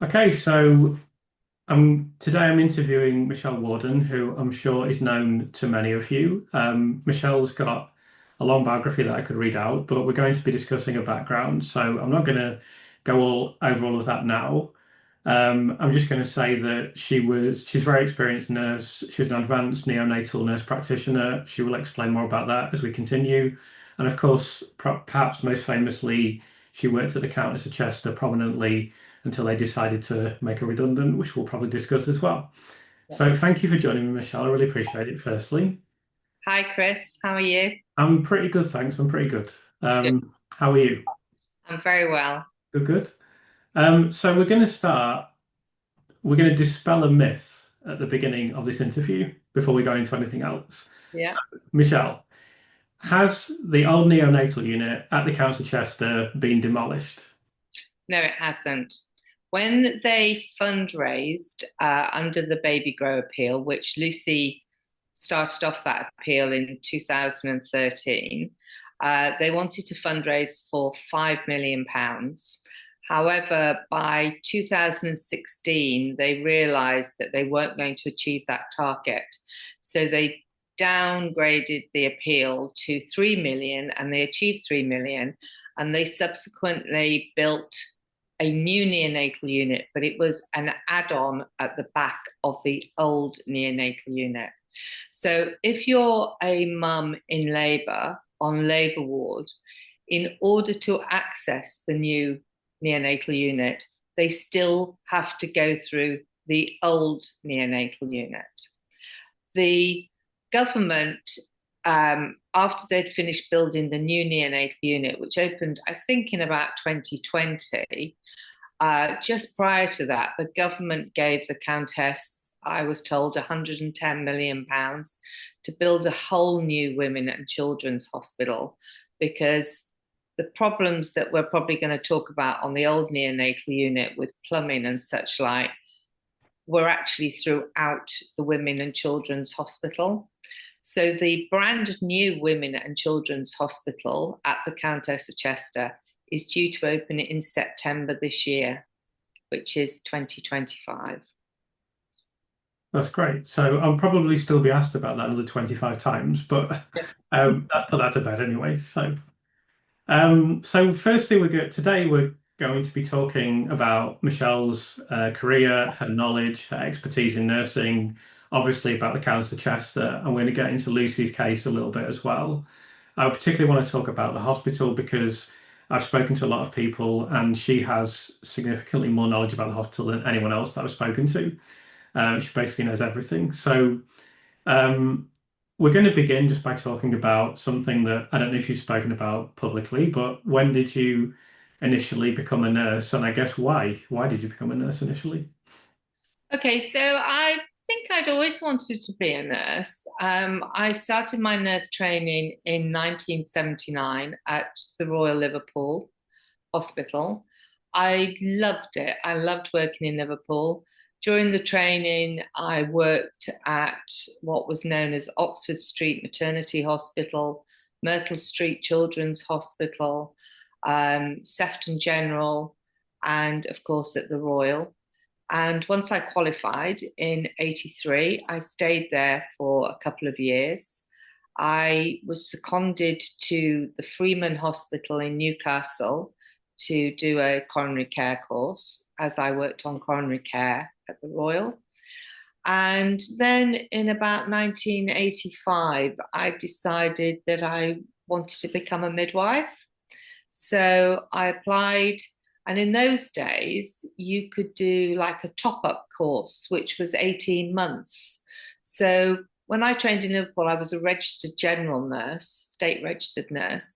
Okay, so today I'm interviewing Michele Worden, who I'm sure is known to many of you. Michelle's got a long biography that I could read out, but we're going to be discussing her background, so I'm not going to go all over all of that now. I'm just going to say that she's a very experienced nurse. She was an advanced neonatal nurse practitioner. She will explain more about that as we continue. And of course, perhaps most famously, she worked at the Countess of Chester prominently until they decided to make her redundant, which we'll probably discuss as well. Yeah. So thank you for joining me, Michelle. I really appreciate it, firstly. Hi, Chris. How are you? I'm pretty good, thanks. I'm pretty good. Good. How are you? I'm very well. Good, good. So we're going to dispel a myth at the beginning of this interview before we go into anything else. So, Yeah. Michelle, has the old neonatal unit at the Countess of Chester been demolished? No, it hasn't. When they fundraised under the Baby Grow appeal, which Lucy started off that appeal in 2013, they wanted to fundraise for £5 million. However, by 2016, they realized that they weren't going to achieve that target. So they downgraded the appeal to 3 million and they achieved 3 million. And they subsequently built a new neonatal unit, but it was an add on at the back of the old neonatal unit. So if you're a mum in labour on labour ward, in order to access the new neonatal unit, they still have to go through the old neonatal unit. The government, after they'd finished building the new neonatal unit, which opened, I think, in about 2020, just prior to that, the government gave the Countess, I was told, £110 million to build a whole new women and children's hospital because the problems that we're probably going to talk about on the old neonatal unit with plumbing and such like were actually throughout the women and children's hospital. So the brand new women and children's hospital at the Countess of Chester is due to open in September this year, which is 2025. That's great. So I'll probably still be asked about that another 25 times, but let's put that to bed anyway. So firstly, today we're going to be talking about Michelle's career, her knowledge, her expertise in nursing, obviously about the Countess of Chester, and we're going to get into Lucy's case a little bit as well. I particularly want to talk about the hospital because I've spoken to a lot of people, and she has significantly more knowledge about the hospital than anyone else that I've spoken to. She basically knows everything. So um, we're going to begin just by talking about something that I don't know if you've spoken about publicly, but when did you initially become a nurse? And I guess why? Why did you become a nurse initially? Okay, so I think I'd always wanted to be a nurse. I started my nurse training in 1979 at the Royal Liverpool Hospital. I loved it. I loved working in Liverpool. During the training, I worked at what was known as Oxford Street Maternity Hospital, Myrtle Street Children's Hospital, Sefton General, and of course at the Royal. And once I qualified in 83, I stayed there for a couple of years. I was seconded to the Freeman Hospital in Newcastle to do a coronary care course as I worked on coronary care at the Royal. And then in about 1985, I decided that I wanted to become a midwife. So I applied, and in those days, you could do like a top up course, which was 18 months. So when I trained in Liverpool, I was a registered general nurse, state registered nurse.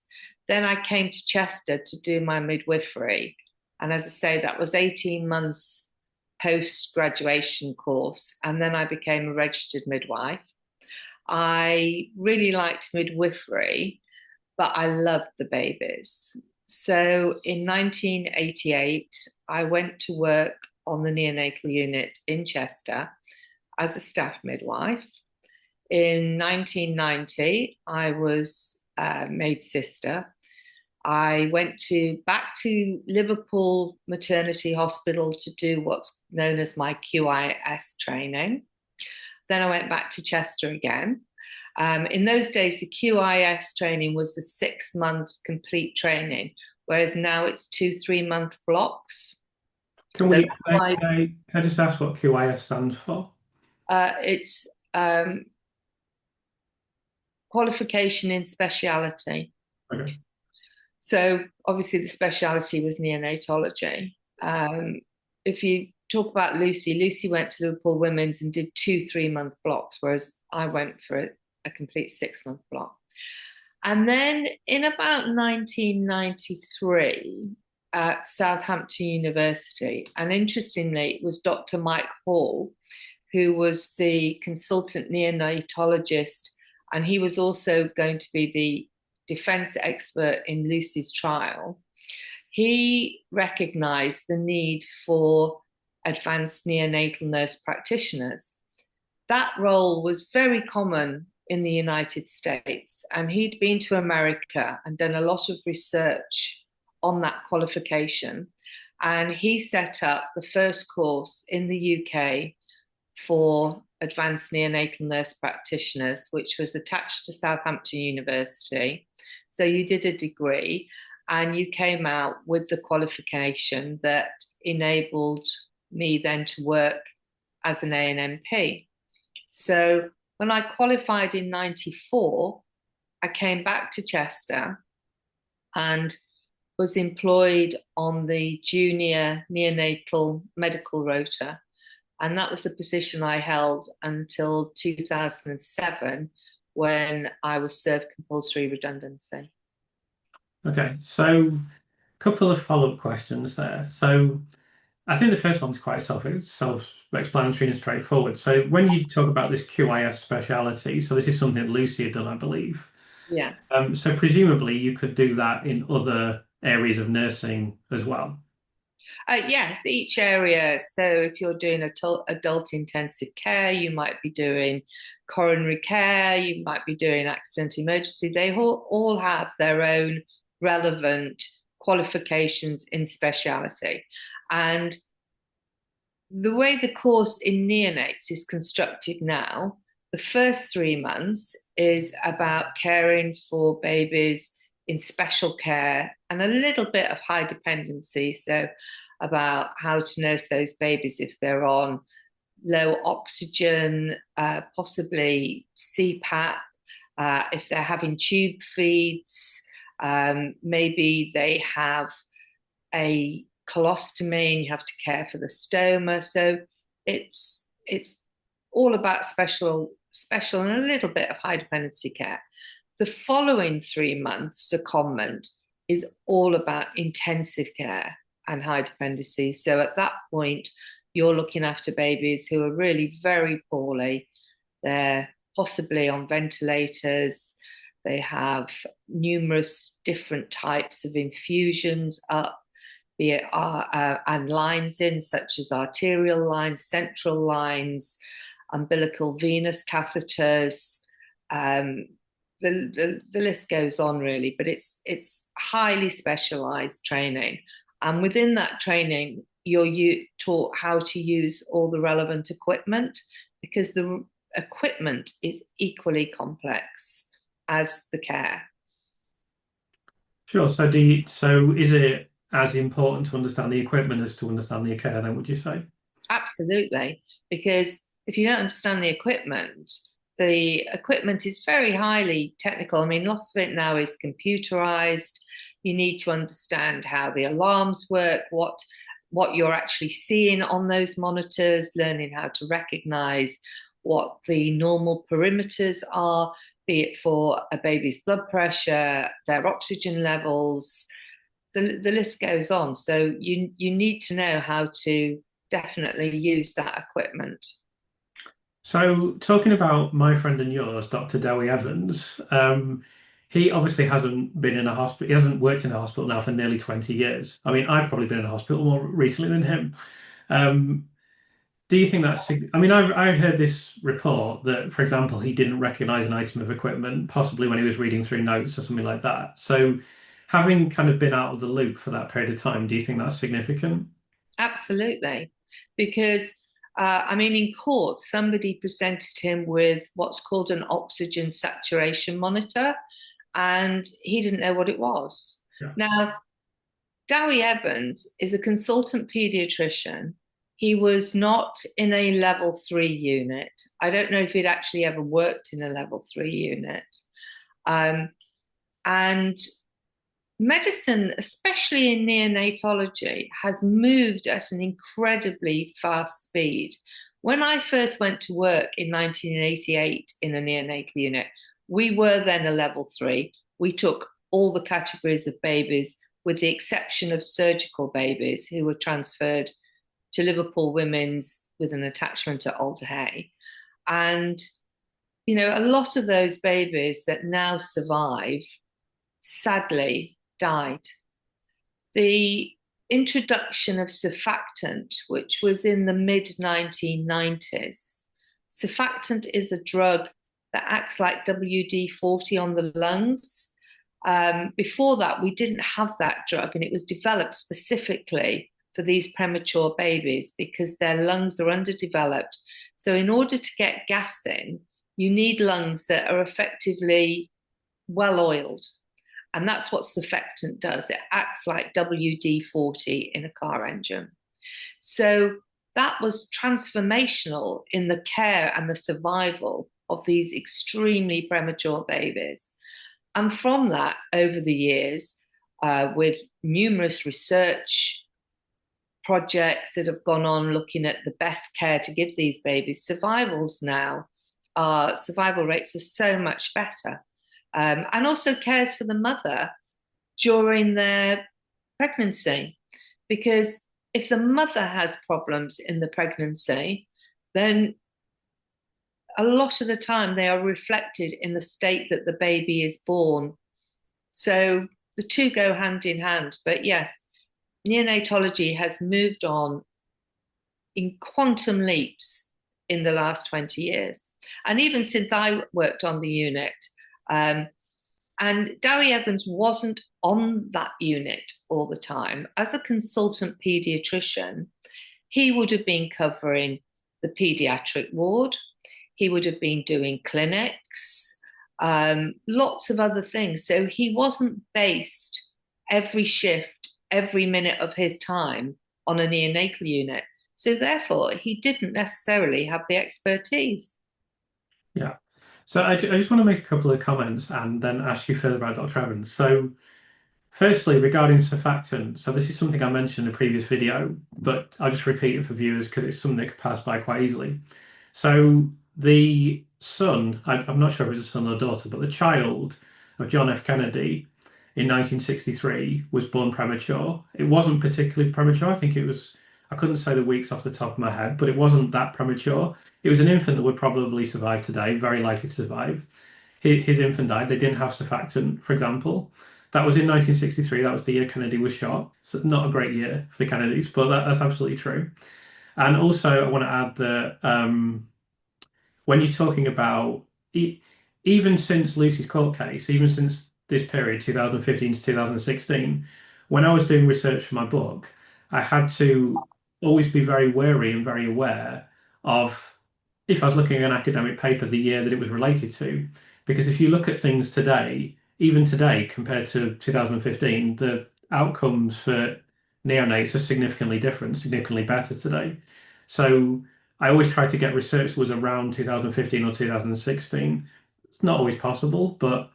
Then I came to Chester to do my midwifery. And as I say, that was 18 months post graduation course. And then I became a registered midwife. I really liked midwifery, but I loved the babies. So in 1988, I went to work on the neonatal unit in Chester as a staff midwife. In 1990, I was maid sister. I went back to Liverpool Maternity Hospital to do what's known as my QIS training. Then I went back to Chester again. In those days, the QIS training was the 6 month complete training, whereas now it's 2 3 month blocks. Can So we, that's why can I just ask what QIS stands for? it's qualification in speciality. Okay. So obviously the speciality was neonatology. If you talk about Lucy, Lucy went to Liverpool Women's and did 2 3 month blocks, whereas I went for a complete 6 month block. And then in about 1993 at Southampton University, and interestingly, it was Dr. Mike Hall, who was the consultant neonatologist, and he was also going to be the defense expert in Lucy's trial. He recognized the need for advanced neonatal nurse practitioners. That role was very common in the United States, and he'd been to America and done a lot of research on that qualification. And he set up the first course in the UK for advanced neonatal nurse practitioners, which was attached to Southampton University. So you did a degree and you came out with the qualification that enabled me then to work as an ANMP. So when I qualified in 94, I came back to Chester and was employed on the junior neonatal medical rota. And that was the position I held until 2007 when I was served compulsory redundancy. Okay, so a couple of follow-up questions there. So I think the first one's quite self-explanatory and straightforward. So when you talk about this QIS speciality, so this is something that Lucy had done, I believe. Yeah. So presumably you could do that in other areas of nursing as well. Yes, each area. So if you're doing adult intensive care, you might be doing coronary care, you might be doing accident emergency. They all have their own relevant qualifications in speciality. And the way the course in neonates is constructed now, the first 3 months is about caring for babies in special care and a little bit of high dependency. So, about how to nurse those babies if they're on low oxygen, possibly CPAP, if they're having tube feeds, maybe they have a colostomy and you have to care for the stoma. So it's all about special and a little bit of high dependency care. The following 3 months, secondment, is all about intensive care and high dependency. So at that point, you're looking after babies who are really very poorly. They're possibly on ventilators. They have numerous different types of infusions up, be it and lines in, such as arterial lines, central lines, umbilical venous catheters. The list goes on really, but it's highly specialized training. And within that training, you're taught how to use all the relevant equipment because the equipment is equally complex as the care. Sure. So is it as important to understand the equipment as to understand the care then, would you say? Absolutely. Because if you don't understand the equipment is very highly technical. I mean, lots of it now is computerized. You need to understand how the alarms work, what you're actually seeing on those monitors, learning how to recognize what the normal perimeters are, be it for a baby's blood pressure, their oxygen levels. The list goes on. So you need to know how to definitely use that equipment. So talking about my friend and yours, Dr. Dewi Evans, he obviously hasn't been in a hospital. He hasn't worked in a hospital now for nearly 20 years. I mean, I've probably been in a hospital more recently than him. Um, do you think that's? I mean, I heard this report that, for example, he didn't recognize an item of equipment, possibly when he was reading through notes or something like that. So, having kind of been out of the loop for that period of time, do you think that's significant? Absolutely. Because, I mean, in court, somebody presented him with what's called an oxygen saturation monitor, and he didn't know what it was. Yeah. Now, Dowie Evans is a consultant pediatrician. He was not in a level 3 unit. I don't know if he'd actually ever worked in a level 3 unit. Um, and medicine, especially in neonatology, has moved at an incredibly fast speed. When I first went to work in 1988 in a neonatal unit, we were then a level 3. We took all the categories of babies, with the exception of surgical babies who were transferred to Liverpool Women's with an attachment at Alder Hey. And, you know, a lot of those babies that now survive sadly died. The introduction of surfactant, which was in the mid 1990s, surfactant is a drug that acts like WD-40 on the lungs. Before that, we didn't have that drug, and it was developed specifically for these premature babies because their lungs are underdeveloped. So, in order to get gas in, you need lungs that are effectively well oiled. And that's what surfactant does. It acts like WD-40 in a car engine. So that was transformational in the care and the survival of these extremely premature babies. And from that, over the years, with numerous research projects that have gone on looking at the best care to give these babies, survival rates are so much better. And also cares for the mother during their pregnancy. Because if the mother has problems in the pregnancy, then a lot of the time they are reflected in the state that the baby is born. So the two go hand in hand. But yes, neonatology has moved on in quantum leaps in the last 20 years. And even since I worked on the unit, and Dowie Evans wasn't on that unit all the time. As a consultant pediatrician, he would have been covering the pediatric ward. He would have been doing clinics, lots of other things. So he wasn't based every shift, every minute of his time on a neonatal unit. So therefore, he didn't necessarily have the expertise. Yeah. So I just want to make a couple of comments and then ask you further about Dr. Evans. So firstly, regarding surfactant, so this is something I mentioned in a previous video, but I'll just repeat it for viewers because it's something that could pass by quite easily. So the son, I'm not sure if it's a son or daughter, but the child of John F. Kennedy in 1963 was born premature. It wasn't particularly premature. I think it was, I couldn't say the weeks off the top of my head, but it wasn't that premature. It was an infant that would probably survive today, very likely to survive. His infant died. They didn't have surfactant, for example. That was in 1963. That was the year Kennedy was shot. So not a great year for the Kennedys, but that's absolutely true. And also, I want to add that when you're talking about even since Lucy's court case, even since this period, 2015 to 2016, when I was doing research for my book, I had to always be very wary and very aware of if I was looking at an academic paper, the year that it was related to. Because if you look at things today, even today compared to 2015, the outcomes for neonates are significantly different, significantly better today. So I always try to get research that was around 2015 or 2016. It's not always possible, but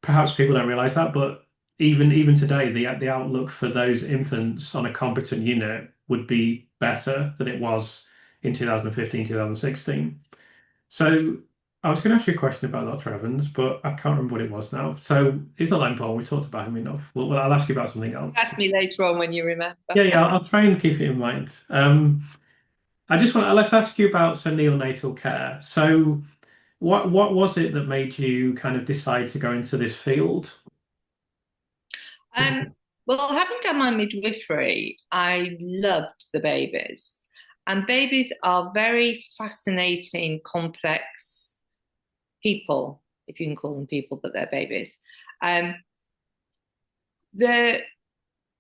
perhaps people don't realize that. But even today, the outlook for those infants on a competent unit would be better than it was in 2015, 2016. So I was going to ask you a question about Dr. Evans, but I can't remember what it was now. So it's not that important. We talked about him enough. Well, I'll ask you about something else. Ask me later on when you remember. Yeah, I'll try and keep it in mind. I just want to let's ask you about neonatal care. So, what was it that made you kind of decide to go into this field? Um, well, having done my midwifery, I loved the babies. And babies are very fascinating, complex people, if you can call them people, but they're babies. Um, The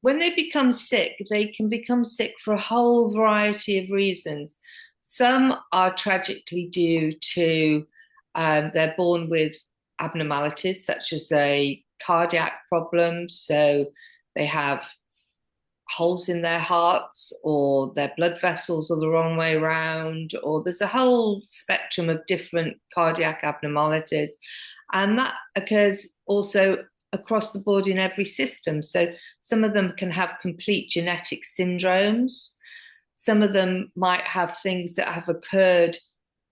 when they become sick, they can become sick for a whole variety of reasons. Some are tragically due to they're born with abnormalities such as a cardiac problem, so they have holes in their hearts, or their blood vessels are the wrong way around, or there's a whole spectrum of different cardiac abnormalities. And that occurs also across the board in every system. So some of them can have complete genetic syndromes. Some of them might have things that have occurred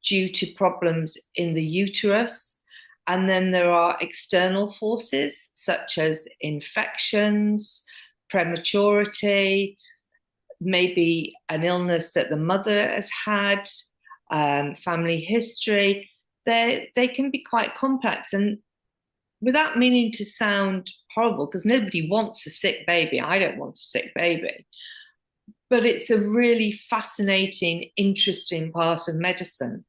due to problems in the uterus. And then there are external forces such as infections, prematurity, maybe an illness that the mother has had, family history. They can be quite complex. And without meaning to sound horrible, because nobody wants a sick baby, I don't want a sick baby, but it's a really fascinating, interesting part of medicine.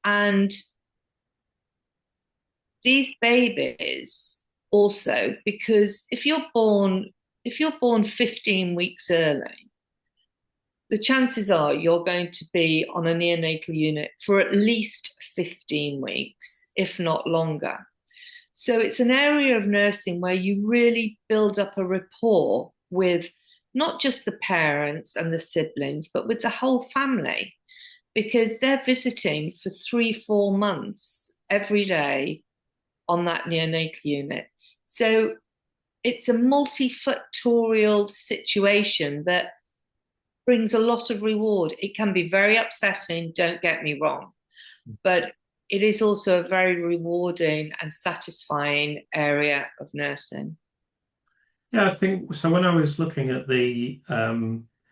And these babies also, because if you're born 15 weeks early, the chances are you're going to be on a neonatal unit for at least 15 weeks, if not longer. So it's an area of nursing where you really build up a rapport with not just the parents and the siblings, but with the whole family, because they're visiting for 3, 4 months every day on that neonatal unit. So it's a multifactorial situation that brings a lot of reward. It can be very upsetting, don't get me wrong, but it is also a very rewarding and satisfying area of nursing. Yeah, I think so. When I was looking at the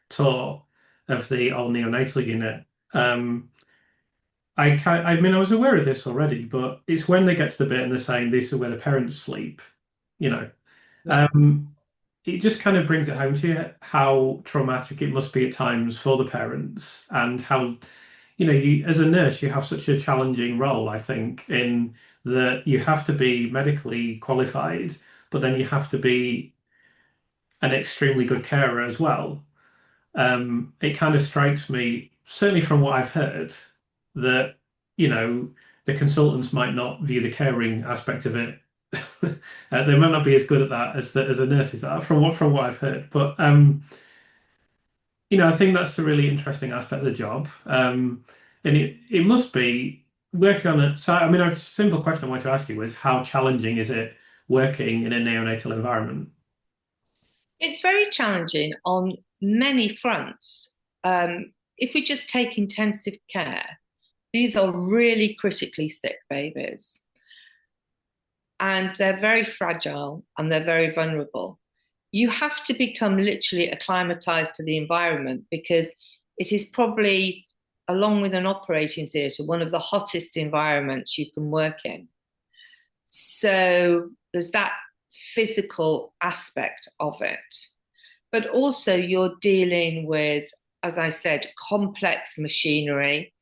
tour of the old neonatal unit, I mean, I was aware of this already, but it's when they get to the bit and they're saying this is where the parents sleep, you know, Yeah. um, it just kind of brings it home to you how traumatic it must be at times for the parents and how, you as a nurse, you have such a challenging role, I think, in that you have to be medically qualified, but then you have to be an extremely good carer as well. It kind of strikes me, certainly from what I've heard, that, you know, the consultants might not view the caring aspect of it. They might not be as good at that as the nurses are, from what I've heard. But I think that's a really interesting aspect of the job. And it must be working on it. So, I mean, a simple question I wanted to ask you was how challenging is it working in a neonatal environment? It's very challenging on many fronts. If we just take intensive care, these are really critically sick babies, and they're very fragile and they're very vulnerable. You have to become literally acclimatized to the environment because it is probably, along with an operating theatre, one of the hottest environments you can work in. So there's that physical aspect of it. But also, you're dealing with, as I said, complex machinery,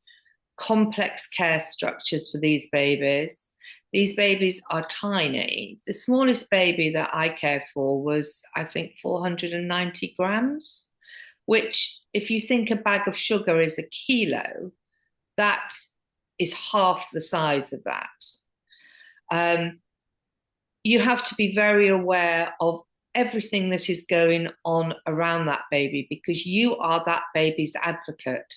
complex care structures for these babies. These babies are tiny. The smallest baby that I cared for was, I think, 490 grams, which, if you think a bag of sugar is a kilo, that is half the size of that. Um, you have to be very aware of everything that is going on around that baby because you are that baby's advocate.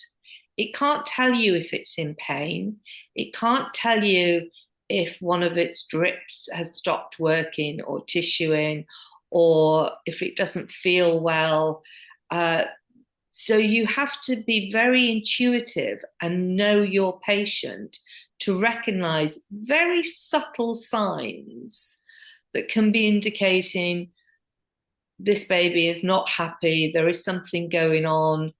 It can't tell you if it's in pain. It can't tell you if one of its drips has stopped working or tissuing, or if it doesn't feel well. So you have to be very intuitive and know your patient to recognize very subtle signs that can be indicating this baby is not happy, there is something going on,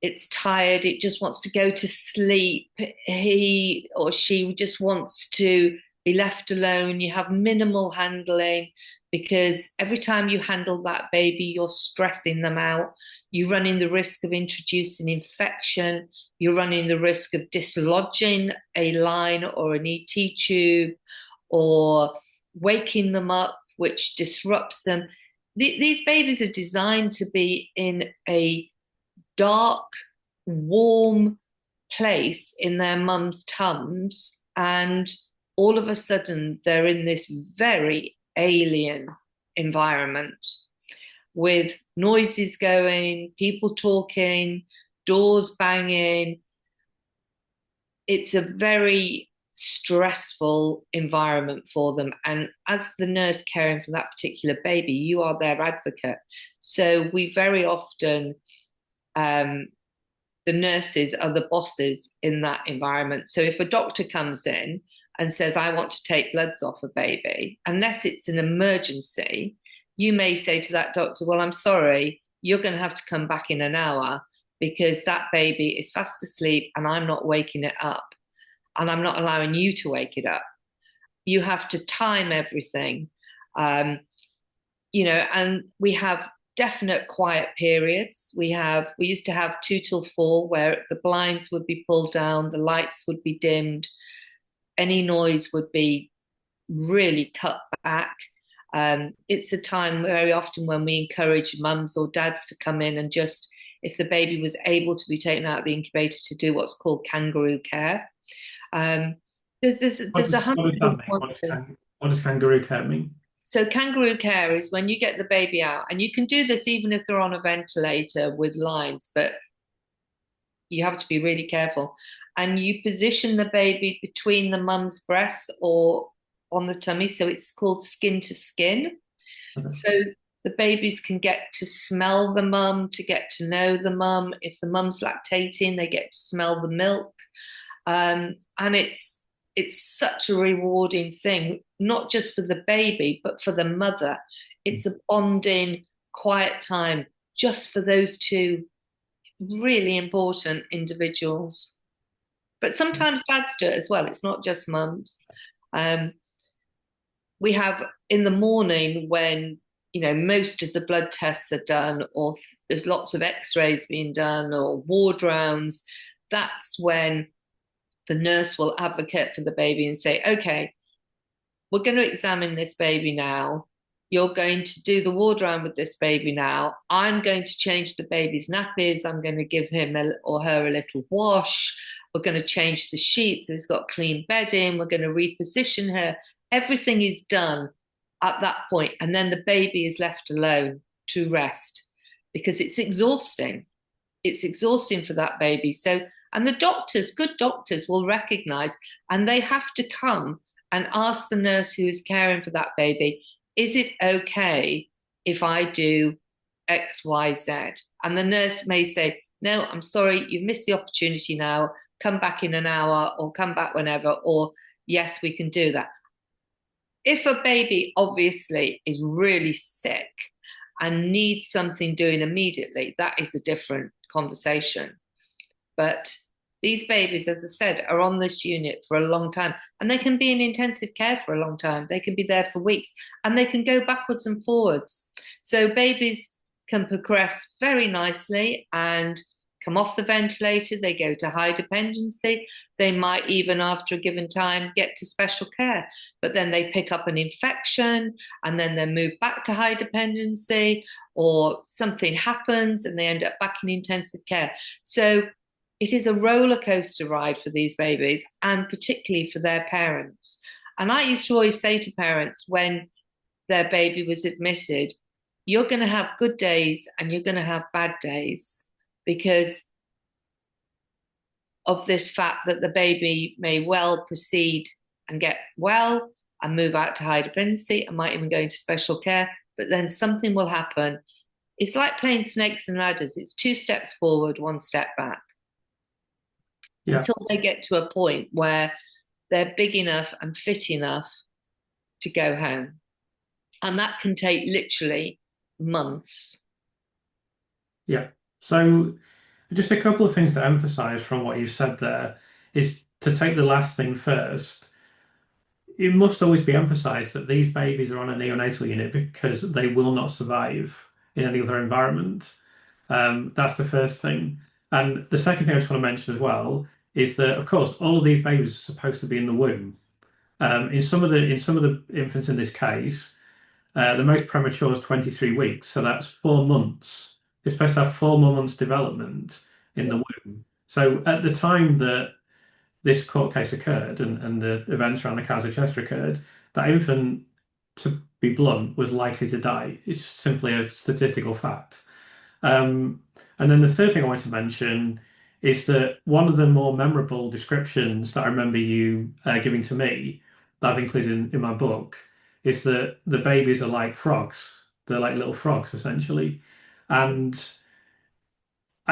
it's tired, it just wants to go to sleep, he or she just wants to be left alone. You have minimal handling because every time you handle that baby, you're stressing them out. You're running the risk of introducing infection. You're running the risk of dislodging a line or an ET tube or waking them up, which disrupts them. these babies are designed to be in a dark, warm place in their mum's tums, and all of a sudden they're in this very alien environment with noises going, people talking, doors banging. It's a very stressful environment for them. And as the nurse caring for that particular baby, you are their advocate. So we very often, the nurses are the bosses in that environment. So if a doctor comes in and says, I want to take bloods off a baby, unless it's an emergency, you may say to that doctor, well, I'm sorry, you're going to have to come back in an hour because that baby is fast asleep and I'm not waking it up and I'm not allowing you to wake it up. You have to time everything, and we have definite quiet periods. We used to have 2 till 4 where the blinds would be pulled down, the lights would be dimmed, any noise would be really cut back. It's a time very often when we encourage mums or dads to come in and just, if the baby was able to be taken out of the incubator, to do what's called kangaroo care. There's a What hundred does that and mean? one things. What does kangaroo care mean? So kangaroo care is when you get the baby out, and you can do this even if they're on a ventilator with lines, but you have to be really careful. And you position the baby between the mum's breasts or on the tummy. So it's called skin to skin. Okay. So the babies can get to smell the mum, to get to know the mum. If the mum's lactating, they get to smell the milk. And it's such a rewarding thing, not just for the baby, but for the mother. It's a bonding, quiet time just for those two really important individuals. But sometimes dads do it as well. It's not just mums. We have in the morning when most of the blood tests are done, or there's lots of x-rays being done or ward rounds. That's when the nurse will advocate for the baby and say, okay, we're going to examine this baby now. You're going to do the ward round with this baby now. I'm going to change the baby's nappies. I'm going to give him or her a little wash. We're going to change the sheets so he's got clean bedding. We're going to reposition her. Everything is done at that point, and then the baby is left alone to rest because it's exhausting. It's exhausting for that baby. So, and the doctors, good doctors, will recognize, and they have to come and ask the nurse who is caring for that baby, is it okay if I do X, Y, Z? And the nurse may say, no, I'm sorry, you've missed the opportunity now. Come back in an hour or come back whenever, or yes, we can do that. If a baby obviously is really sick and needs something doing immediately, that is a different conversation. But these babies, as I said, are on this unit for a long time, and they can be in intensive care for a long time. They can be there for weeks, and they can go backwards and forwards. So babies can progress very nicely and come off the ventilator. They go to high dependency. They might even, after a given time, get to special care, but then they pick up an infection and then they move back to high dependency, or something happens and they end up back in intensive care. So it is a roller coaster ride for these babies, and particularly for their parents. And I used to always say to parents when their baby was admitted, you're going to have good days and you're going to have bad days because of this fact that the baby may well proceed and get well and move out to high dependency and might even go into special care, but then something will happen. It's like playing snakes and ladders. It's 2 steps forward, 1 step back. Yeah. Until they get to a point where they're big enough and fit enough to go home. And that can take literally months. Yeah. So just a couple of things to emphasize from what you said there is to take the last thing first. It must always be emphasized that these babies are on a neonatal unit because they will not survive in any other environment. That's the first thing. And the second thing I just want to mention as well is that, of course, all of these babies are supposed to be in the womb. In some of the infants in this case, The most premature is 23 weeks, so that's 4 months. It's supposed to have 4 more months development in the womb. So at the time that this court case occurred and the events around the Countess of Chester occurred, that infant, to be blunt, was likely to die. It's just simply a statistical fact. Um, and then the third thing I want to mention is that one of the more memorable descriptions that I remember you giving to me, that I've included in my book, is that the babies are like frogs. They're like little frogs, essentially. And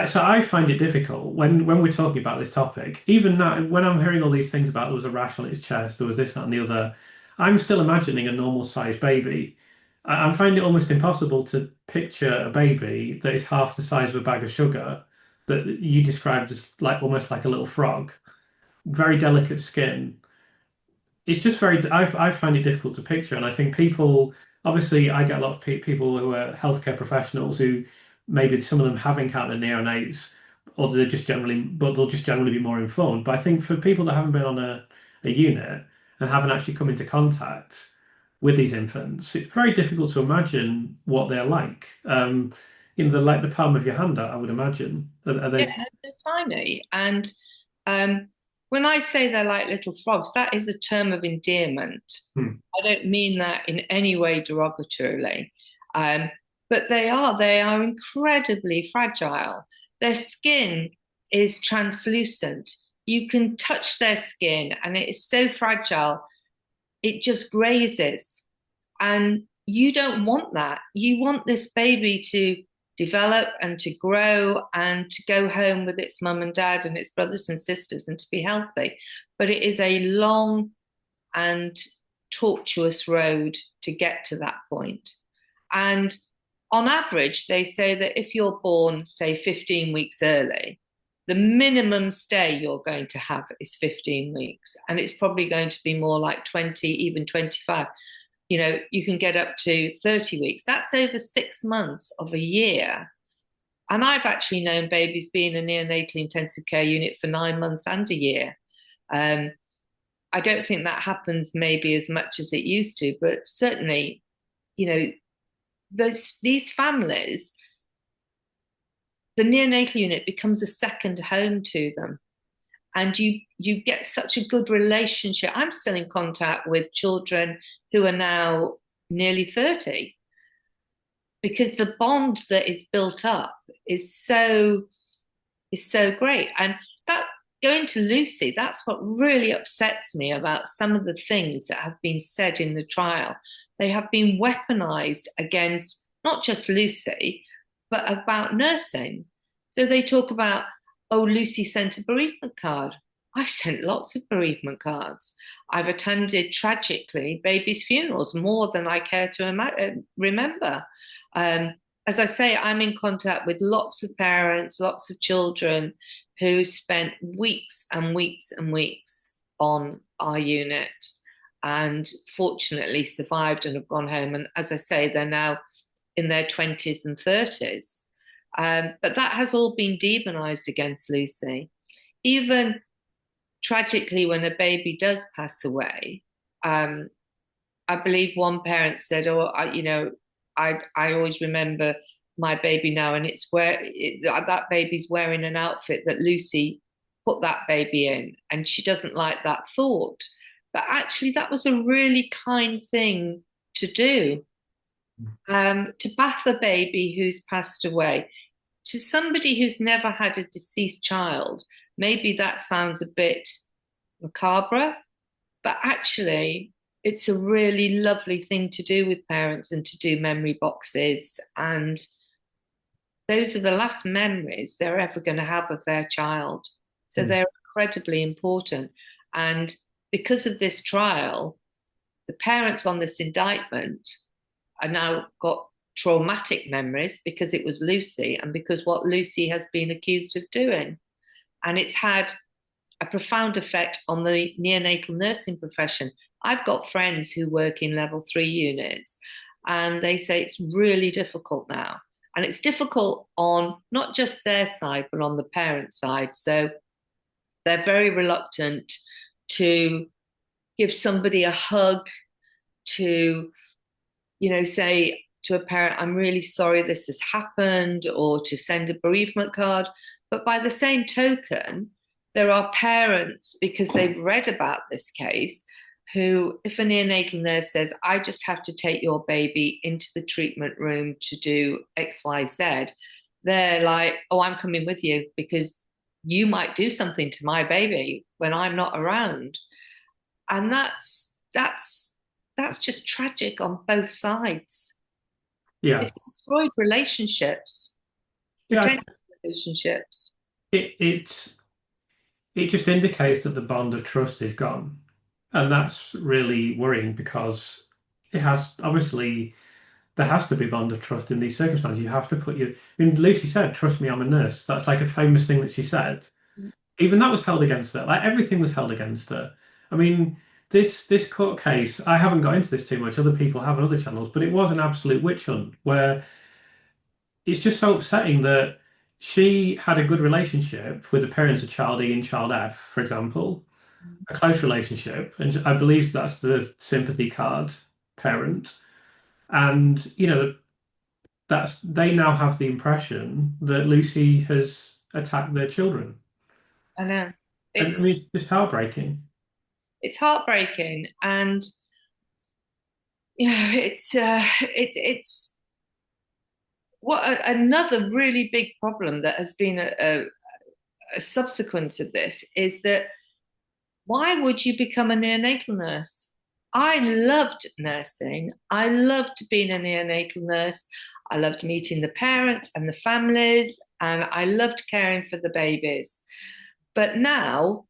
so I find it difficult when we're talking about this topic, even now, when I'm hearing all these things about there was a rash on its chest, there was this, that, and the other, I'm still imagining a normal sized baby. I'm finding it almost impossible to picture a baby that is half the size of a bag of sugar that you described as like almost like a little frog, very delicate skin. It's just I find it difficult to picture. And I think people, obviously, I get a lot of people who are healthcare professionals who maybe some of them have encountered neonates, or they're just generally, but they'll just generally be more informed. But I think for people that haven't been on a unit and haven't actually come into contact with these infants, it's very difficult to imagine what they're like. They're like the palm of your hand, I would imagine. Are Yeah, they? they're tiny. And um, when I say they're like little frogs, that is a term of endearment. Hmm, I don't mean that in any way derogatorily. Um, but they are incredibly fragile. Their skin is translucent. You can touch their skin and it is so fragile, it just grazes. And you don't want that. You want this baby to develop and to grow and to go home with its mum and dad and its brothers and sisters and to be healthy. But it is a long and tortuous road to get to that point. And on average, they say that if you're born, say, 15 weeks early, the minimum stay you're going to have is 15 weeks. And it's probably going to be more like 20, even 25. You can get up to 30 weeks. That's over 6 months of a year. And I've actually known babies be in a neonatal intensive care unit for 9 months and a year. Um, I don't think that happens maybe as much as it used to, but certainly, you know, these families, the neonatal unit becomes a second home to them. And you get such a good relationship. I'm still in contact with children who are now nearly 30 because the bond that is built up is so great. And that going to Lucy, that's what really upsets me about some of the things that have been said in the trial. They have been weaponized against not just Lucy, but about nursing. So they talk about, oh, Lucy sent a bereavement card. I've sent lots of bereavement cards. I've attended, tragically, babies' funerals more than I care to remember. Um, as I say, I'm in contact with lots of parents, lots of children who spent weeks and weeks and weeks on our unit and fortunately survived and have gone home. And as I say, they're now in their 20s and 30s. But that has all been demonized against Lucy. Even tragically, when a baby does pass away, I believe one parent said, "Oh, I always remember my baby now, and that baby's wearing an outfit that Lucy put that baby in, and she doesn't like that thought." But actually, that was a really kind thing to do, to bath a baby who's passed away. To somebody who's never had a deceased child, maybe that sounds a bit macabre, but actually, it's a really lovely thing to do with parents and to do memory boxes. And those are the last memories they're ever going to have of their child. So hmm, they're incredibly important. And because of this trial, the parents on this indictment are now got traumatic memories because it was Lucy and because what Lucy has been accused of doing. And it's had a profound effect on the neonatal nursing profession. I've got friends who work in level 3 units, and they say it's really difficult now. And it's difficult on not just their side, but on the parent side. So they're very reluctant to give somebody a hug, to say to a parent, I'm really sorry this has happened, or to send a bereavement card. But by the same token, there are parents, because they've read about this case, who, if a neonatal nurse says, I just have to take your baby into the treatment room to do XYZ, they're like, oh, I'm coming with you because you might do something to my baby when I'm not around. And that's just tragic on both sides. Yeah, It's destroyed relationships, yeah. potential relationships. It it just indicates that the bond of trust is gone, and that's really worrying because it has obviously there has to be a bond of trust in these circumstances. You have to put your. I mean, Lucy said, "Trust me, I'm a nurse." That's like a famous thing that she said. Even that was held against her. Like everything was held against her. I mean, this court case. I haven't got into this too much. Other people have on other channels, but it was an absolute witch hunt where it's just so upsetting that she had a good relationship with the parents of child E and child F, for example, a close relationship, and I believe that's the sympathy card parent. And that's they now have the impression that Lucy has attacked their children, I know. and I It's mean, it's just heartbreaking. it's heartbreaking, and it's another really big problem that has been a subsequent to this is that why would you become a neonatal nurse? I loved nursing. I loved being a neonatal nurse. I loved meeting the parents and the families, and I loved caring for the babies. But now,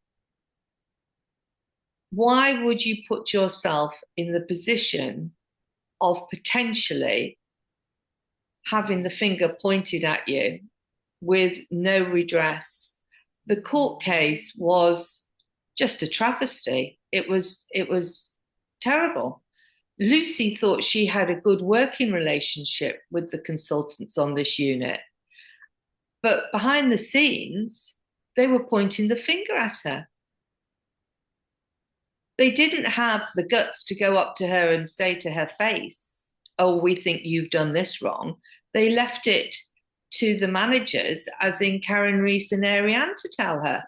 why would you put yourself in the position of potentially having the finger pointed at you with no redress? The court case was just a travesty. It was terrible. Lucy thought she had a good working relationship with the consultants on this unit, but behind the scenes, they were pointing the finger at her. They didn't have the guts to go up to her and say to her face, oh, we think you've done this wrong. They left it to the managers, as in Karen Rees and Ariane, to tell her.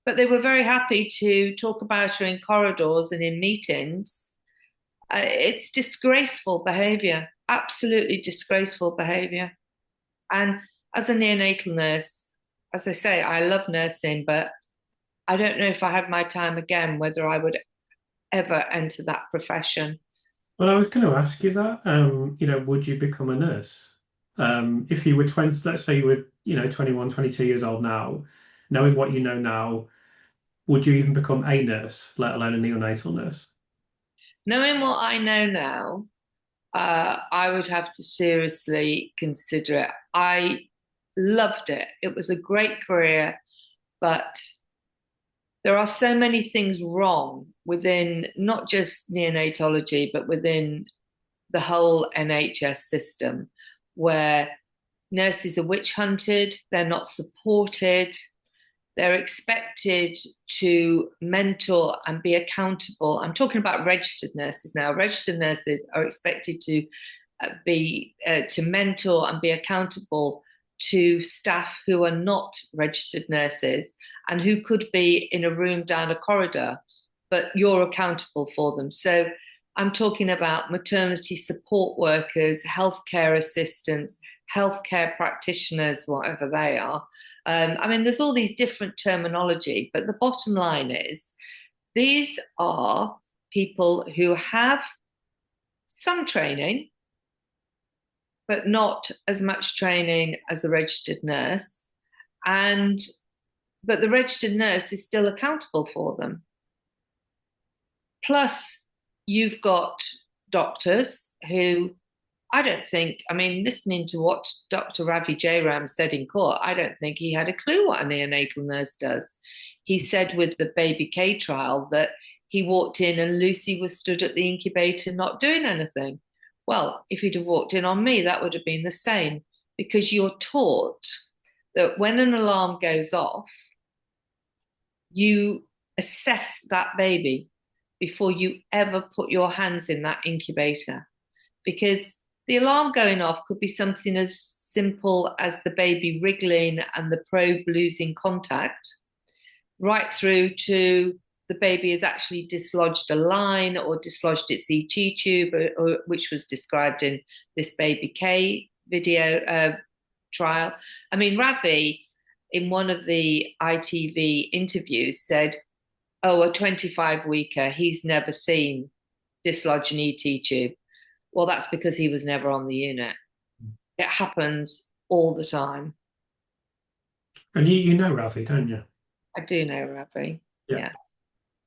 But they were very happy to talk about her in corridors and in meetings. It's disgraceful behaviour, absolutely disgraceful behaviour. And as a neonatal nurse, as I say, I love nursing, but I don't know if I had my time again, whether I would ever enter that profession. Well, I was going to ask you that. Would you become a nurse? If you were 20, let's say you were, 21, 22 years old now, knowing what you know now, would you even become a nurse, let alone a neonatal nurse? Knowing what I know now, I would have to seriously consider it. I loved it. It was a great career, but there are so many things wrong within not just neonatology, but within the whole NHS system, where nurses are witch hunted, they're not supported, they're expected to mentor and be accountable. I'm talking about registered nurses now. Registered nurses are expected to be to mentor and be accountable to staff who are not registered nurses and who could be in a room down a corridor, but you're accountable for them. So I'm talking about maternity support workers, healthcare assistants, healthcare practitioners, whatever they are. I mean, there's all these different terminology, but the bottom line is these are people who have some training, but not as much training as a registered nurse. And but the registered nurse is still accountable for them. Plus, you've got doctors who I don't think, I mean, listening to what Dr. Ravi Jairam said in court, I don't think he had a clue what a neonatal nurse does. He said with the baby K trial that he walked in and Lucy was stood at the incubator not doing anything. Well, if he'd have walked in on me, that would have been the same because you're taught that when an alarm goes off, you assess that baby before you ever put your hands in that incubator. because the alarm going off could be something as simple as the baby wriggling and the probe losing contact, right through to the baby has actually dislodged a line or dislodged its ET tube, which was described in this baby K video trial. I mean, Ravi, in one of the ITV interviews, said, oh, a 25-weeker, he's never seen dislodge an ET tube. Well, that's because he was never on the unit. It happens all the time. And you know Ravi, don't you? I do know Ravi. Yeah. Yeah.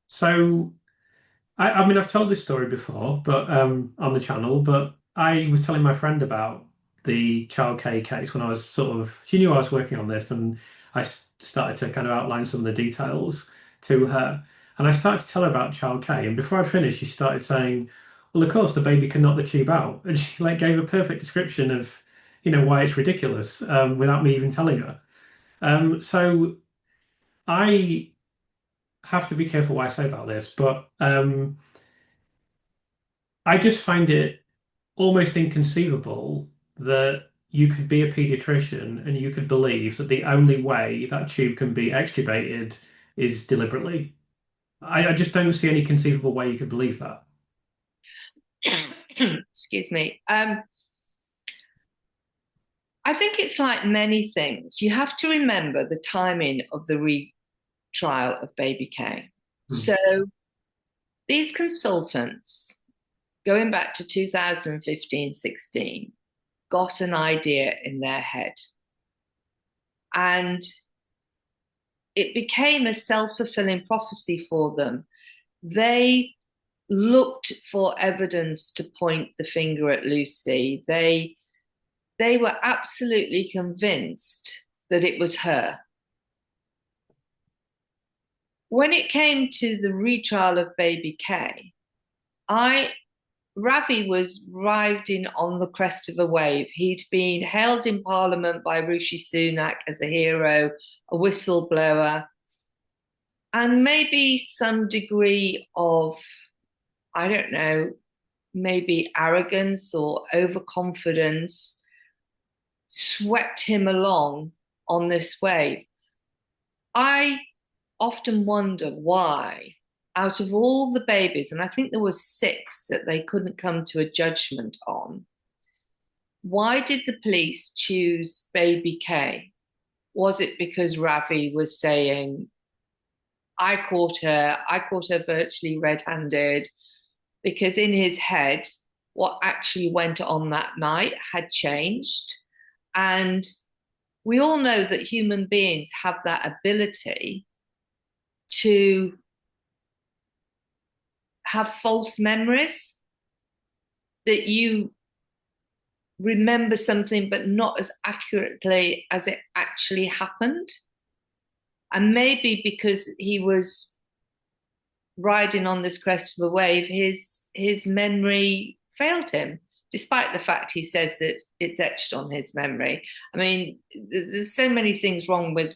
So I mean, I've told this story before, but on the channel, but I was telling my friend about the child K case when I was she knew I was working on this, and I started to kind of outline some of the details to her. And I started to tell her about child K, and before I'd finished, she started saying, well, of course, the baby can knock the tube out. And she like gave a perfect description of, why it's ridiculous, without me even telling her. So I have to be careful what I say about this, but I just find it almost inconceivable that you could be a pediatrician and you could believe that the only way that tube can be extubated is deliberately. I just don't see any conceivable way you could believe that. Excuse me. I think it's like many things. You have to remember the timing of the retrial of Baby K. Hmm. So these consultants, going back to 2015-16, got an idea in their head. And it became a self-fulfilling prophecy for them. They looked for evidence to point the finger at Lucy. They were absolutely convinced that it was her. When it came to the retrial of Baby K, Ravi was riding on the crest of a wave. He'd been hailed in Parliament by Rishi Sunak as a hero, a whistleblower, and maybe some degree of, I don't know, maybe arrogance or overconfidence swept him along on this wave. I often wonder why, out of all the babies, and I think there were 6 that they couldn't come to a judgment on, why did the police choose Baby K? Was it because Ravi was saying, I caught her virtually red-handed, because in his head, what actually went on that night had changed. And we all know that human beings have that ability to have false memories, that you remember something but not as accurately as it actually happened. And maybe because he was riding on this crest of a wave, his memory failed him, despite the fact he says that it's etched on his memory. I mean, there's so many things wrong with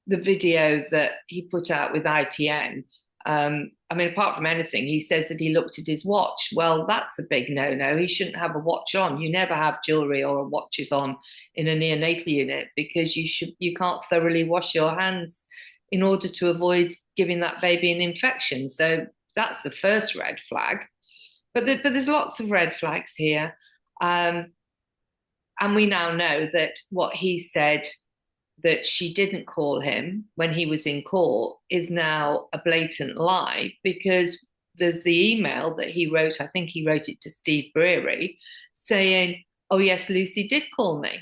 the video that he put out with ITN. I mean, apart from anything, he says that he looked at his watch. Well, that's a big no-no. He shouldn't have a watch on. You never have jewelry or watches on in a neonatal unit, because you can't thoroughly wash your hands in order to avoid giving that baby an infection. So that's the first red flag. But there's lots of red flags here. And we now know that what he said, that she didn't call him when he was in court, is now a blatant lie, because there's the email that he wrote, I think he wrote it to Steve Brearey, saying, oh yes, Lucy did call me.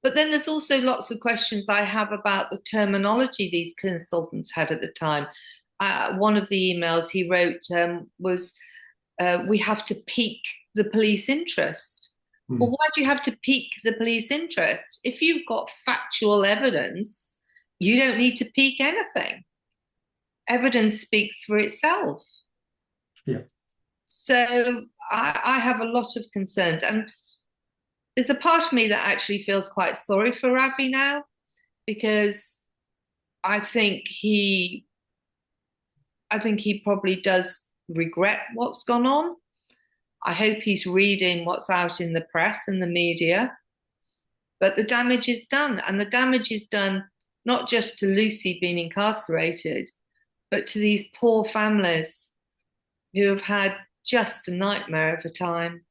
But then there's also lots of questions I have about the terminology these consultants had at the time. One of the emails he wrote was, we have to pique the police interest. Well, why do you have to pique the police interest? If you've got factual evidence, you don't need to pique anything. Evidence speaks for itself. Yeah. So I have a lot of concerns. And there's a part of me that actually feels quite sorry for Ravi now, because I think he probably does regret what's gone on. I hope he's reading what's out in the press and the media. But the damage is done. And the damage is done not just to Lucy being incarcerated, but to these poor families who have had just a nightmare of a time.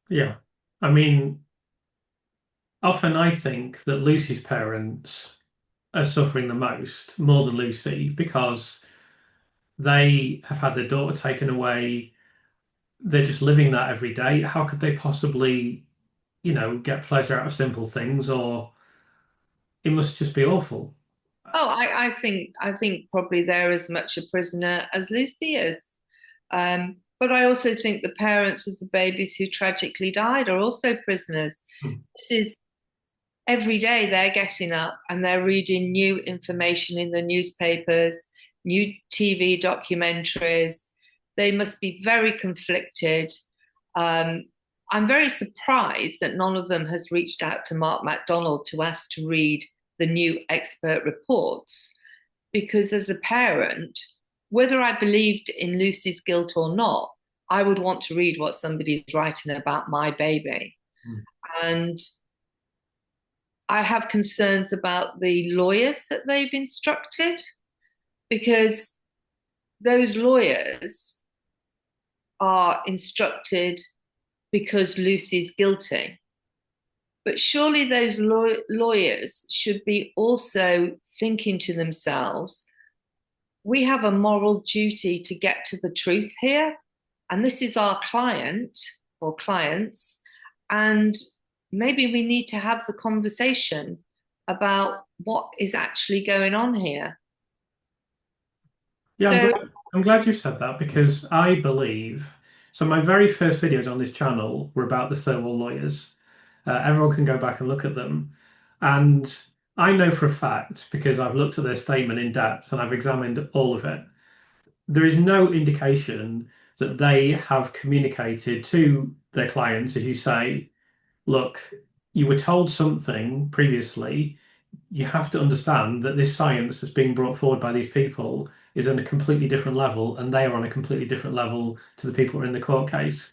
Yeah. I mean, often I think that Lucy's parents are suffering the most, more than Lucy, because they have had their daughter taken away. They're just living that every day. How could they possibly, get pleasure out of simple things? Or it must just be awful. Oh, I think probably they're as much a prisoner as Lucy is. But I also think the parents of the babies who tragically died are also prisoners. Hmm. This is every day they're getting up and they're reading new information in the newspapers, new TV documentaries. They must be very conflicted. Um, I'm very surprised that none of them has reached out to Mark MacDonald to ask to read the new expert reports, because as a parent, whether I believed in Lucy's guilt or not, I would want to read what somebody's writing about my baby. Hmm. And I have concerns about the lawyers that they've instructed, because those lawyers are instructed because Lucy's guilty. But surely those lawyers should be also thinking to themselves, we have a moral duty to get to the truth here. And this is our client or clients. And maybe we need to have the conversation about what is actually going on here. Yeah, So, I'm glad you said that because I believe so. My very first videos on this channel were about the Thirlwall lawyers. Everyone can go back and look at them. And I know for a fact, because I've looked at their statement in depth and I've examined all of it, there is no indication that they have communicated to their clients, as you say, look, you were told something previously. You have to understand that this science that's being brought forward by these people is on a completely different level, and they are on a completely different level to the people who are in the court case.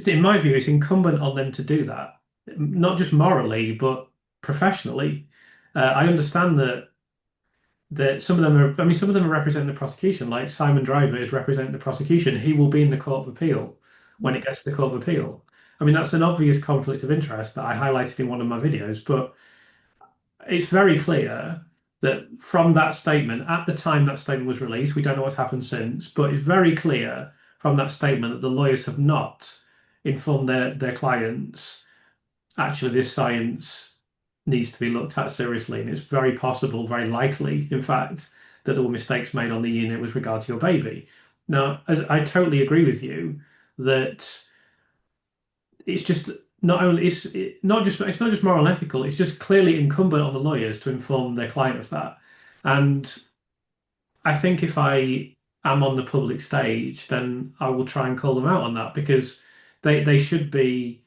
In my view, it's incumbent on them to do that, not just morally, but professionally. I understand that some of them are, I mean, some of them are representing the prosecution, like Simon Driver is representing the prosecution. He will be in the Court of Appeal when it gets to the Court of Appeal. I mean, that's an obvious conflict of interest that I highlighted in one of my videos, but it's very clear that from that statement, at the time that statement was released, we don't know what's happened since, but it's very clear from that statement that the lawyers have not informed their clients, actually, this science needs to be looked at seriously. And it's very possible, very likely, in fact, that there were mistakes made on the unit with regard to your baby. Now, as I totally agree with you that it's just not only it's not just moral and ethical, it's just clearly incumbent on the lawyers to inform their client of that. And I think if I am on the public stage, then I will try and call them out on that because they should be,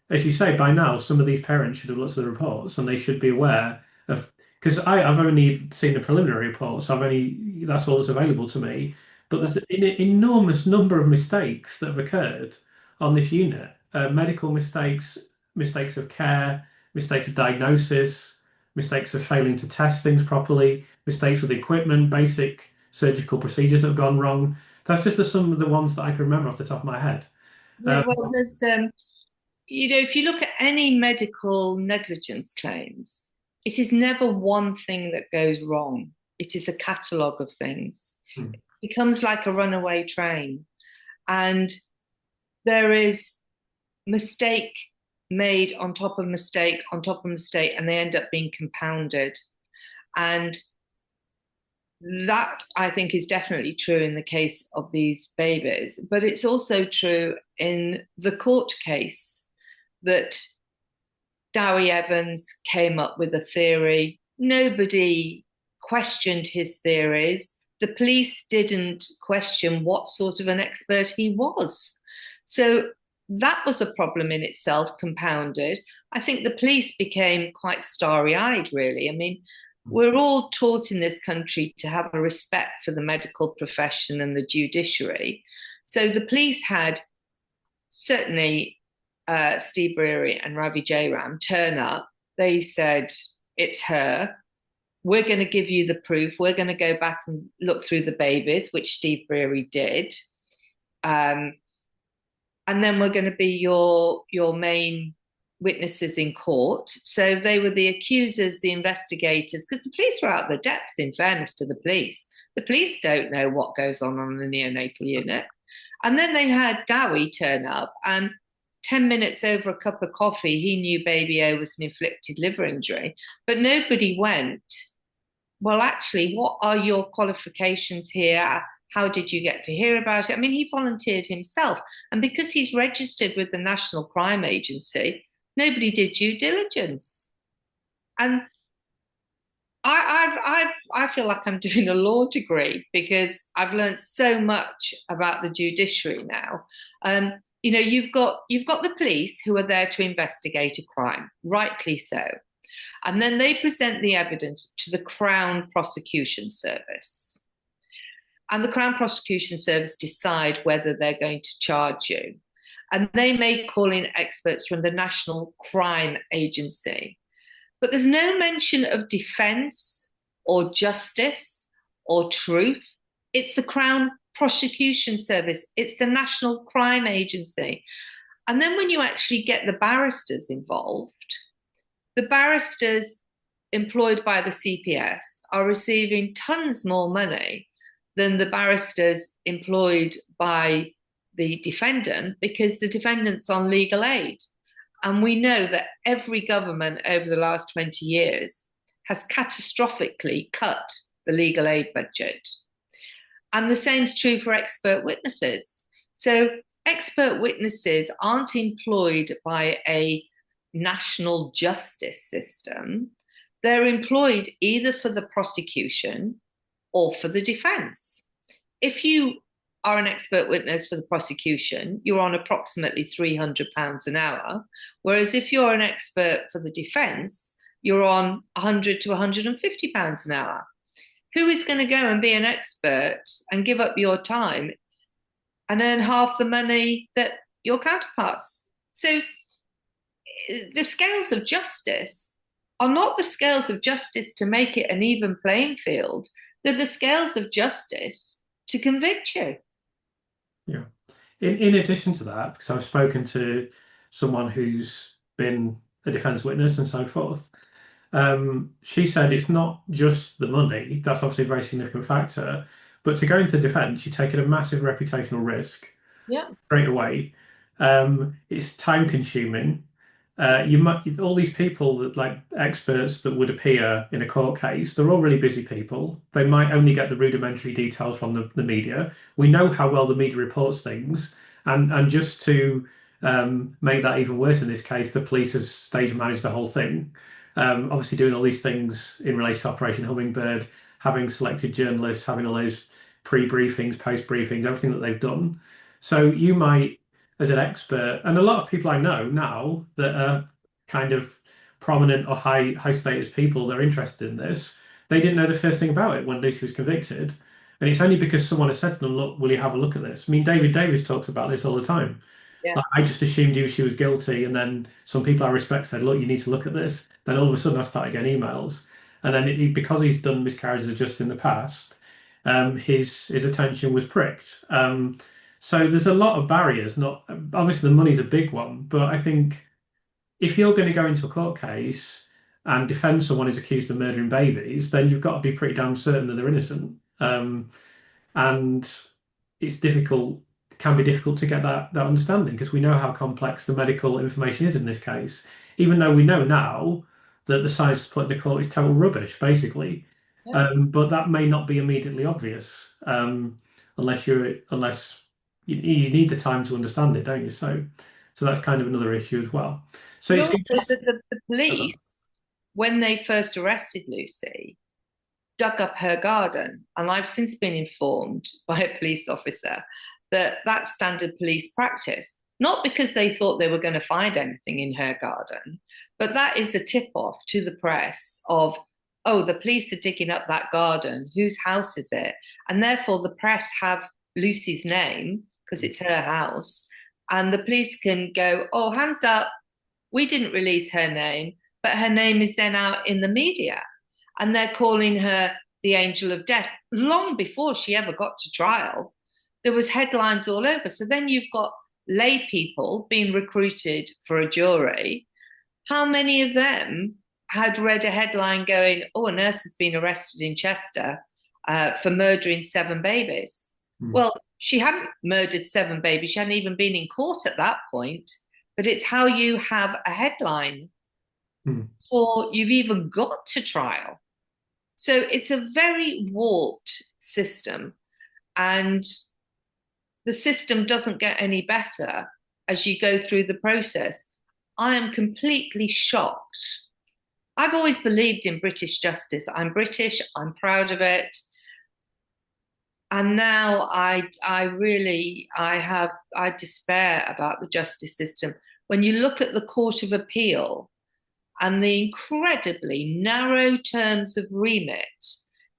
as you say, by now, some of these parents should have looked at the reports and they should be aware of, because I've only seen the preliminary reports, that's all that's available to me. But there's an enormous number of mistakes that have occurred on this unit. Medical mistakes, mistakes of care, mistakes of diagnosis, mistakes of failing to test things properly, mistakes with equipment, basic surgical procedures that have gone wrong. That's just some of the ones that I can remember off the top of my head. yeah, well, if you look at any medical negligence claims, it is never one thing that goes wrong. It is a catalogue of things. Hmm. It becomes like a runaway train. And there is mistake made on top of mistake on top of mistake, and they end up being compounded. And that I think is definitely true in the case of these babies, but it's also true in the court case that Dowie Evans came up with a theory. Nobody questioned his theories. The police didn't question what sort of an expert he was. So that was a problem in itself, compounded. I think the police became quite starry eyed, really. I mean, we're all taught in this country to have a respect for the medical profession and the judiciary. So the police had certainly Steve Brearey and Ravi Jayram turn up. They said, it's her. We're going to give you the proof. We're going to go back and look through the babies, which Steve Brearey did. And then we're going to be your main witnesses in court. So they were the accusers, the investigators, because the police were out the depths, in fairness to the police. The police don't know what goes on the neonatal unit. And then they had Dowie turn up, and 10 minutes over a cup of coffee, he knew baby O was an inflicted liver injury. But nobody went, well, actually, what are your qualifications here? How did you get to hear about it? I mean, he volunteered himself. And because he's registered with the National Crime Agency, nobody did due diligence. And I feel like I'm doing a law degree because I've learned so much about the judiciary now. You've got the police who are there to investigate a crime, rightly so. And then they present the evidence to the Crown Prosecution Service. And the Crown Prosecution Service decide whether they're going to charge you. And they may call in experts from the National Crime Agency. But there's no mention of defence or justice or truth. It's the Crown Prosecution Service. It's the National Crime Agency. And then when you actually get the barristers involved, the barristers employed by the CPS are receiving tons more money than the barristers employed by the defendant, because the defendant's on legal aid. And we know that every government over the last 20 years has catastrophically cut the legal aid budget. And the same is true for expert witnesses. So expert witnesses aren't employed by a national justice system. They're employed either for the prosecution or for the defense. If you are an expert witness for the prosecution, you're on approximately £300 an hour. Whereas if you're an expert for the defense, you're on £100 to £150 an hour. Who is going to go and be an expert and give up your time and earn half the money that your counterparts? So the scales of justice are not the scales of justice to make it an even playing field. They're the scales of justice to convict you. Yeah. In addition to that, because I've spoken to someone who's been a defence witness and so forth, she said it's not just the money. That's obviously a very significant factor. But to go into defence, you're taking a massive reputational risk straight away. It's time consuming. You might all these people that like experts that would appear in a court case, they're all really busy people. They might only get the rudimentary details from the media. We know how well the media reports things, and just to make that even worse in this case, the police has stage managed the whole thing. Obviously doing all these things in relation to Operation Hummingbird, having selected journalists, having all those pre-briefings, post-briefings, everything that they've done. So you might, as an expert, and a lot of people I know now that are kind of prominent or high status people that are interested in this, they didn't know the first thing about it when Lucy was convicted. And it's only because someone has said to them, look, will you have a look at this? I mean, David Davis talks about this all the time. Yeah. Like, I just assumed she was guilty. And then some people I respect said, look, you need to look at this. Then all of a sudden I started getting emails. And then because he's done miscarriages of justice in the past, his attention was pricked. So there's a lot of barriers. Not obviously the money's a big one, but I think if you're going to go into a court case and defend someone who's accused of murdering babies, then you've got to be pretty damn certain that they're innocent. And it's difficult, can be difficult to get that understanding because we know how complex the medical information is in this case, even though we know now that the science put in the court is total rubbish, basically. Yeah. But that may not be immediately obvious unless you need the time to understand it, don't you? So that's kind of another issue as well. So no, the police, when they first arrested Lucy, dug up her garden, and I've since been informed by a police officer that that's standard police practice. Not because they thought they were going to find anything in her garden, but that is a tip-off to the press of, oh, the police are digging up that garden. Whose house is it? And therefore, the press have Lucy's name because it's her house. And the police can go, oh, hands up, we didn't release her name, but her name is then out in the media. And they're calling her the angel of death. Long before she ever got to trial, there was headlines all over. So then you've got lay people being recruited for a jury. How many of them had read a headline going, oh, a nurse has been arrested in Chester for murdering 7 babies? Well, she hadn't murdered 7 babies. She hadn't even been in court at that point. But it's how you have a headline before you've even got to trial. So it's a very warped system. And the system doesn't get any better as you go through the process. I am completely shocked. I've always believed in British justice. I'm British, I'm proud of it. And now I despair about the justice system. When you look at the Court of Appeal and the incredibly narrow terms of remit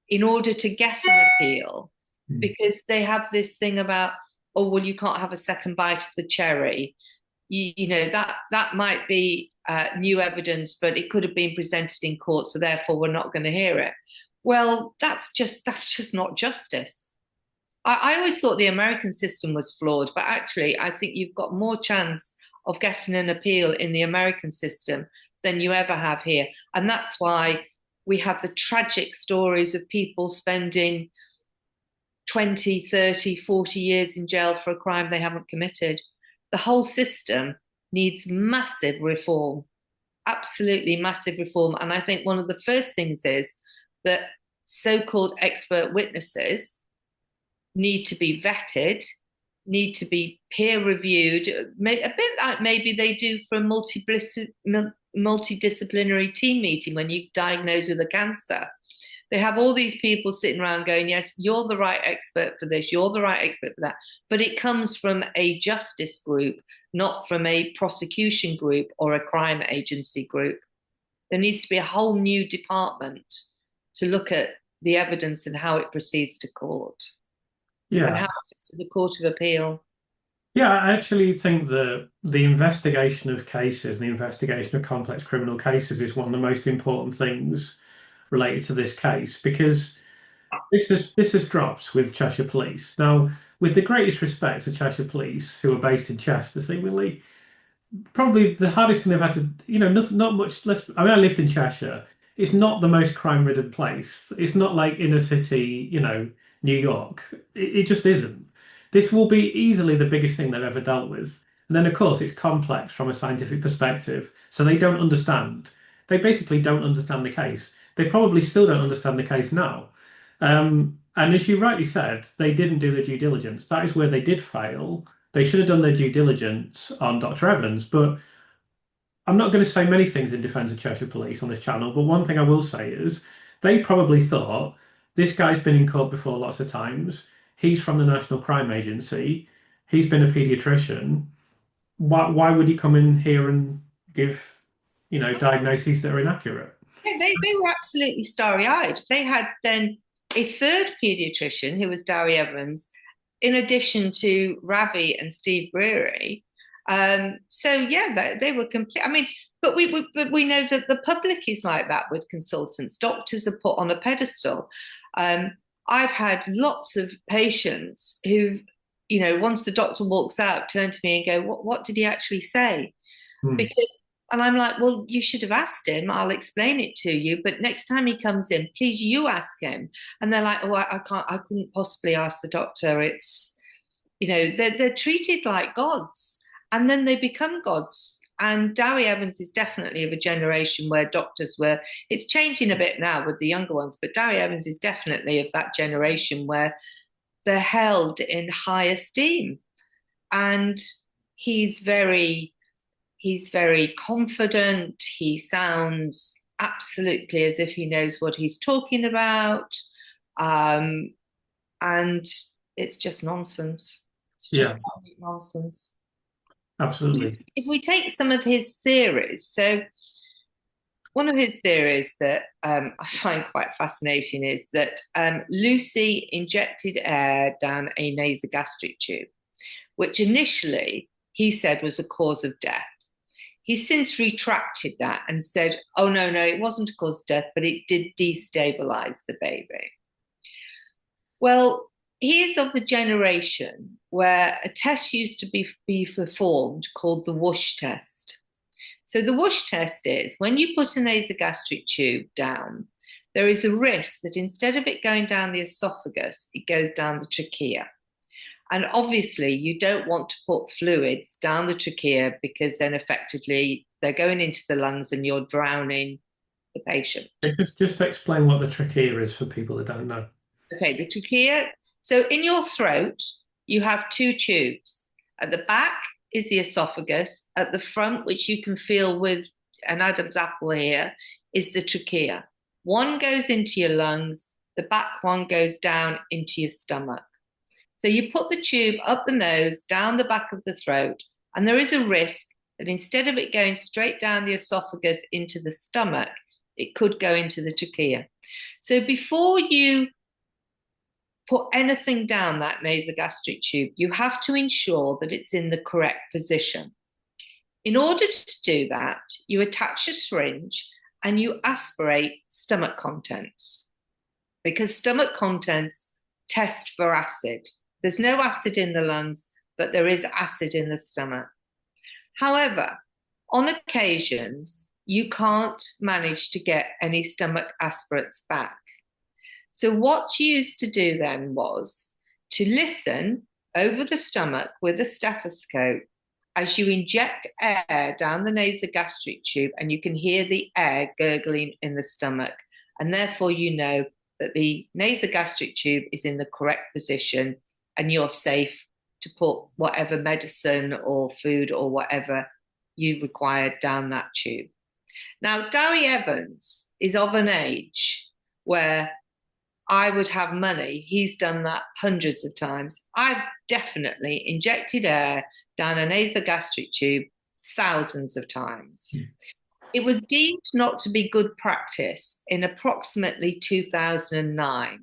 in order to get an appeal, because they have this thing about, oh, well, you can't have a second bite of the cherry. You know, that might be new evidence, but it could have been presented in court, so therefore we're not going to hear it. Well, that's just not justice. I always thought the American system was flawed, but actually I think you've got more chance of getting an appeal in the American system than you ever have here. And that's why we have the tragic stories of people spending 20, 30, 40 years in jail for a crime they haven't committed. The whole system needs massive reform, absolutely massive reform. And I think one of the first things is that so-called expert witnesses need to be vetted, need to be peer reviewed, a bit like maybe they do for a multidisciplinary team meeting when you diagnose with a cancer. They have all these people sitting around going, yes, you're the right expert for this, you're the right expert for that. But it comes from a justice group, not from a prosecution group or a crime agency group. There needs to be a whole new department to look at the evidence and how it proceeds to court. And how it gets to the Court of Appeal. Yeah, I actually think that the investigation of cases and the investigation of complex criminal cases is one of the most important things related to this case, because this has dropped with Cheshire Police. Now, with the greatest respect to Cheshire Police, who are based in Chester, seemingly, probably the hardest thing they've had to, not much less. I mean, I lived in Cheshire. It's not the most crime-ridden place. It's not like inner city, New York. It just isn't. This will be easily the biggest thing they've ever dealt with. And then, of course, it's complex from a scientific perspective. So they don't understand. They basically don't understand the case. They probably still don't understand the case now. And as you rightly said, they didn't do the due diligence. That is where they did fail. They should have done their due diligence on Dr. Evans. But I'm not going to say many things in defense of Cheshire Police on this channel, but one thing I will say is they probably thought this guy's been in court before lots of times. He's from the National Crime Agency. He's been a paediatrician. Why would he come in here and give, diagnoses that are inaccurate? Yeah, they were absolutely starry-eyed. They had then a third paediatrician who was Dowie Evans, in addition to Ravi and Steve Brearey. So yeah, they were complete. I mean, but we know that the public is like that with consultants. Doctors are put on a pedestal. I've had lots of patients who, once the doctor walks out, turn to me and go, "What did he actually say?" Because, and I'm like, "Well, you should have asked him. I'll explain it to you. But next time he comes in, please you ask him." And they're like, "Oh, I can't. I couldn't possibly ask the doctor. It's, they're treated like gods." And then they become gods. And Dowie Evans is definitely of a generation where doctors were, it's changing a bit now with the younger ones, but Dowie Evans is definitely of that generation where they're held in high esteem. And he's very confident. He sounds absolutely as if he knows what he's talking about. And it's just nonsense. It's just nonsense. Absolutely. If we take some of his theories, so one of his theories that I find quite fascinating is that Lucy injected air down a nasogastric tube. which initially he said was a cause of death. He's since retracted that and said, oh, no, it wasn't a cause of death, but it did destabilize the baby. Well, he is of a generation where a test used to be performed called the whoosh test. So the whoosh test is when you put a nasogastric tube down, there is a risk that instead of it going down the esophagus, it goes down the trachea. And obviously, you don't want to put fluids down the trachea because then effectively they're going into the lungs and you're drowning the patient. Just explain what the trachea is for people that don't know. Okay, the trachea. So in your throat, you have two tubes. At the back is the esophagus. At the front, which you can feel with an Adam's apple here, is the trachea. One goes into your lungs, the back one goes down into your stomach. So you put the tube up the nose, down the back of the throat, and there is a risk that instead of it going straight down the esophagus into the stomach, it could go into the trachea. So before you put anything down that nasogastric tube, you have to ensure that it's in the correct position. In order to do that, you attach a syringe and you aspirate stomach contents, because stomach contents test for acid. There's no acid in the lungs, but there is acid in the stomach. However, on occasions, you can't manage to get any stomach aspirates back. So what you used to do then was to listen over the stomach with a stethoscope as you inject air down the nasogastric tube, and you can hear the air gurgling in the stomach. And therefore, you know that the nasogastric tube is in the correct position and you're safe to put whatever medicine or food or whatever you require down that tube. Now, Dowie Evans is of an age where I would have money. He's done that hundreds of times. I've definitely injected air down a nasogastric tube thousands of times. It was deemed not to be good practice in approximately 2009,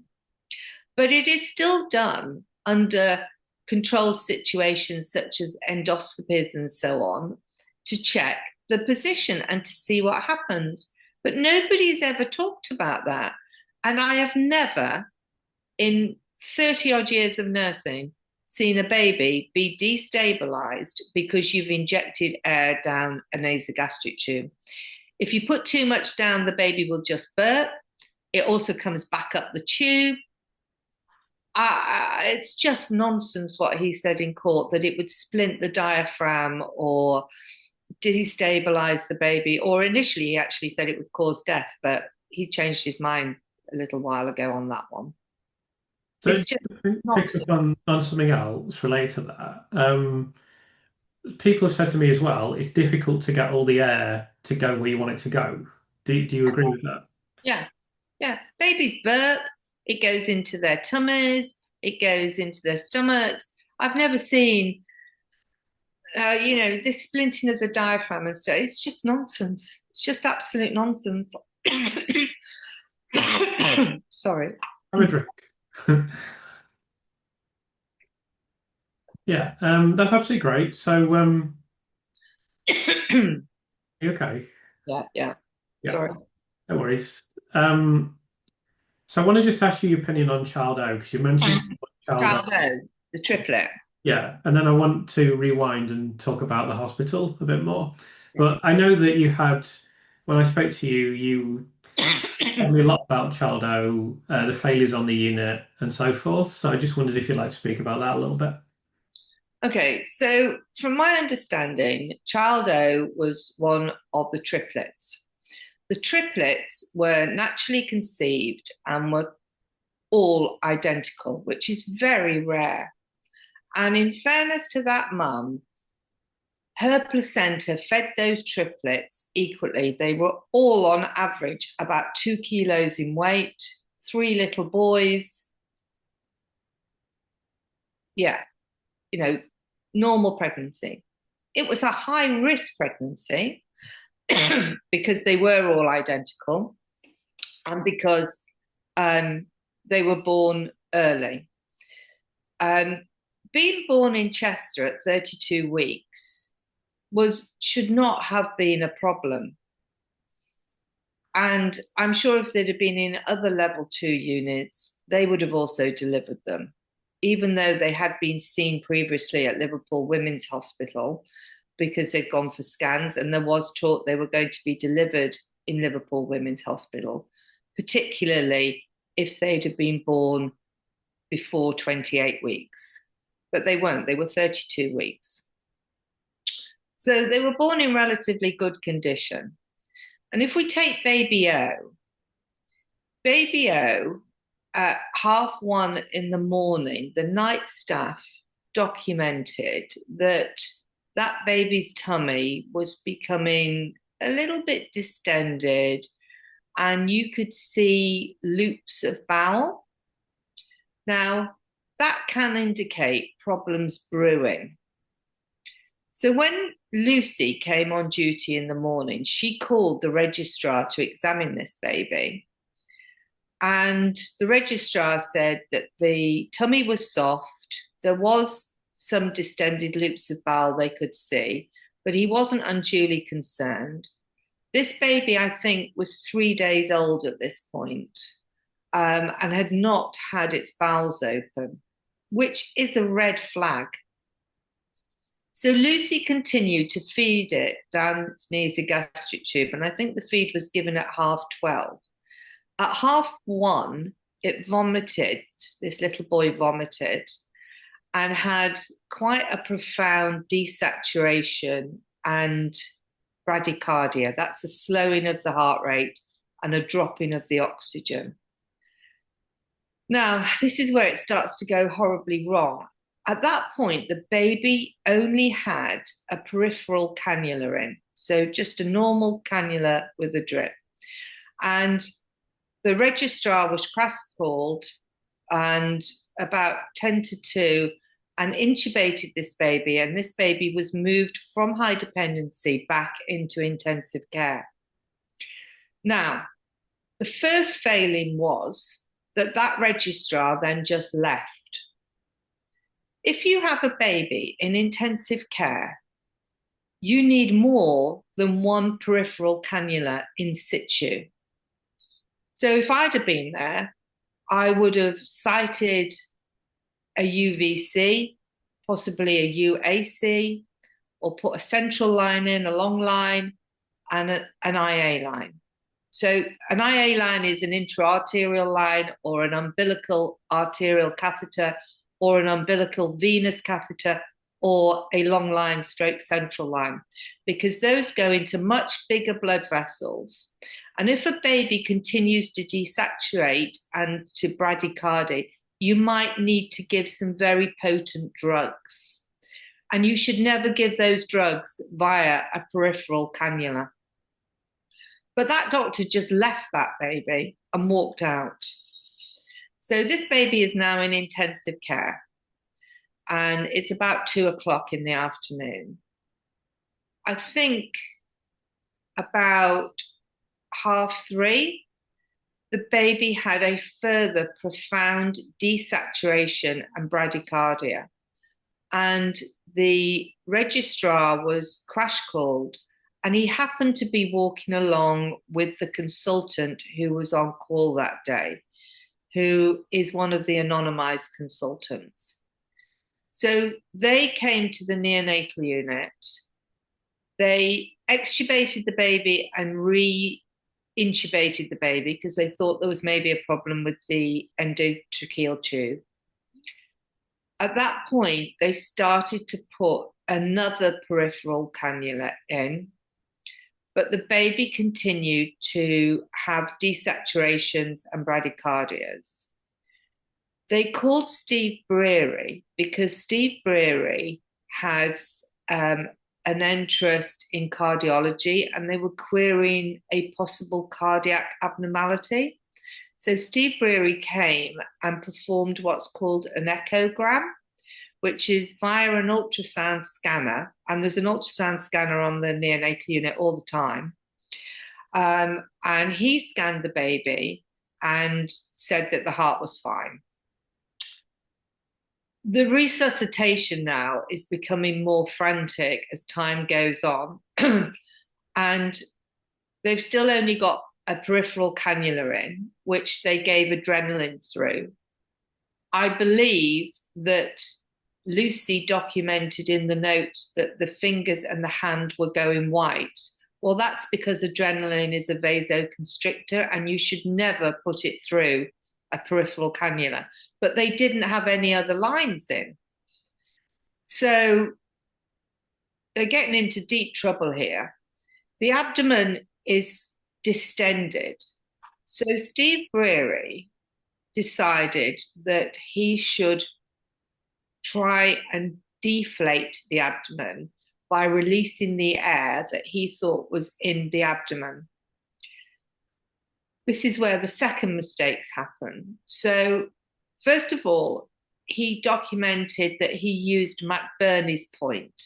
but it is still done under controlled situations such as endoscopies and so on to check the position and to see what happens. But nobody's ever talked about that. And I have never, in 30 odd years of nursing, seen a baby be destabilized because you've injected air down a nasogastric tube. If you put too much down, the baby will just burp. It also comes back up the tube. It's just nonsense what he said in court, that it would splint the diaphragm or destabilize the baby. Or initially, he actually said it would cause death, but he changed his mind a little while ago on that one. So it's just pick up on something else related to that. People have said to me as well, it's difficult to get all the air to go where you want it to go. Do you agree with that? Yeah. Babies burp, it goes into their tummies, it goes into their stomachs. I've never seen, this splinting of the diaphragm and stuff. It's just nonsense. It's just absolute nonsense. Sorry. Have a drink. Yeah, that's absolutely great. So, you okay? Yeah. Sorry. No worries. So I want to just ask you your opinion on Child O, because you mentioned Child O, the triplet. Yeah, and then I want to rewind and talk about the hospital a bit more. But I know that you had, when I spoke to you, you told me a lot about Child O, the failures on the unit, and so forth. So I just wondered if you'd like to speak about that a little bit. Okay, so from my understanding, Child O was one of the triplets. The triplets were naturally conceived and were all identical, which is very rare. And in fairness to that mum, her placenta fed those triplets equally. They were all on average about 2 kilos in weight, 3 little boys. Yeah, normal pregnancy. It was a high risk pregnancy because they were all identical and because they were born early. being born in Chester at 32 weeks should not have been a problem. And I'm sure if they'd have been in other level 2 units, they would have also delivered them, even though they had been seen previously at Liverpool Women's Hospital because they'd gone for scans, and there was talk they were going to be delivered in Liverpool Women's Hospital, particularly if they'd have been born before 28 weeks. But they weren't, they were 32 weeks. So they were born in relatively good condition. And if we take baby O at 1:30 in the morning, the night staff documented that that baby's tummy was becoming a little bit distended, and you could see loops of bowel. Now, that can indicate problems brewing. So when Lucy came on duty in the morning, she called the registrar to examine this baby. And the registrar said that the tummy was soft. There was some distended loops of bowel they could see, but he wasn't unduly concerned. This baby, I think, was 3 days old at this point, and had not had its bowels open, which is a red flag. So Lucy continued to feed it down its nasogastric tube, and I think the feed was given at 12:30. At 1:30, it vomited, this little boy vomited, and had quite a profound desaturation and bradycardia. That's a slowing of the heart rate and a dropping of the oxygen. Now, this is where it starts to go horribly wrong. At that point, the baby only had a peripheral cannula in, so just a normal cannula with a drip. And the registrar was crash called, and about 10:50, and intubated this baby, and this baby was moved from high dependency back into intensive care. Now, the first failing was that registrar then just left. If you have a baby in intensive care, you need more than one peripheral cannula in situ. So if I'd have been there, I would have cited a UVC, possibly a UAC, or put a central line in, a long line, and an IA line. So an IA line is an intra-arterial line, or an umbilical arterial catheter, or an umbilical venous catheter, or a long line stroke central line, because those go into much bigger blood vessels. And if a baby continues to desaturate and to bradycardia, you might need to give some very potent drugs. And you should never give those drugs via a peripheral cannula. But that doctor just left that baby and walked out. So this baby is now in intensive care, and it's about 2:00 in the afternoon. I think about 3:30, the baby had a further profound desaturation and bradycardia. And the registrar was crash called, and he happened to be walking along with the consultant who was on call that day, who is one of the anonymized consultants. So they came to the neonatal unit. They extubated the baby and re-intubated the baby because they thought there was maybe a problem with the endotracheal tube. At that point, they started to put another peripheral cannula in, but the baby continued to have desaturations and bradycardias. They called Steve Brearey because Steve Brearey had an interest in cardiology, and they were querying a possible cardiac abnormality. So Steve Brearey came and performed what's called an echogram, which is via an ultrasound scanner. And there's an ultrasound scanner on the neonatal unit all the time. And he scanned the baby and said that the heart was fine. The resuscitation now is becoming more frantic as time goes on. And they've still only got a peripheral cannula in, which they gave adrenaline through. I believe that Lucy documented in the note that the fingers and the hand were going white. Well, that's because adrenaline is a vasoconstrictor and you should never put it through a peripheral cannula. But they didn't have any other lines in. So they're getting into deep trouble here. The abdomen is distended. So Steve Brearey decided that he should try and deflate the abdomen by releasing the air that he thought was in the abdomen. This is where the second mistakes happen. So, first of all, he documented that he used McBurney's point.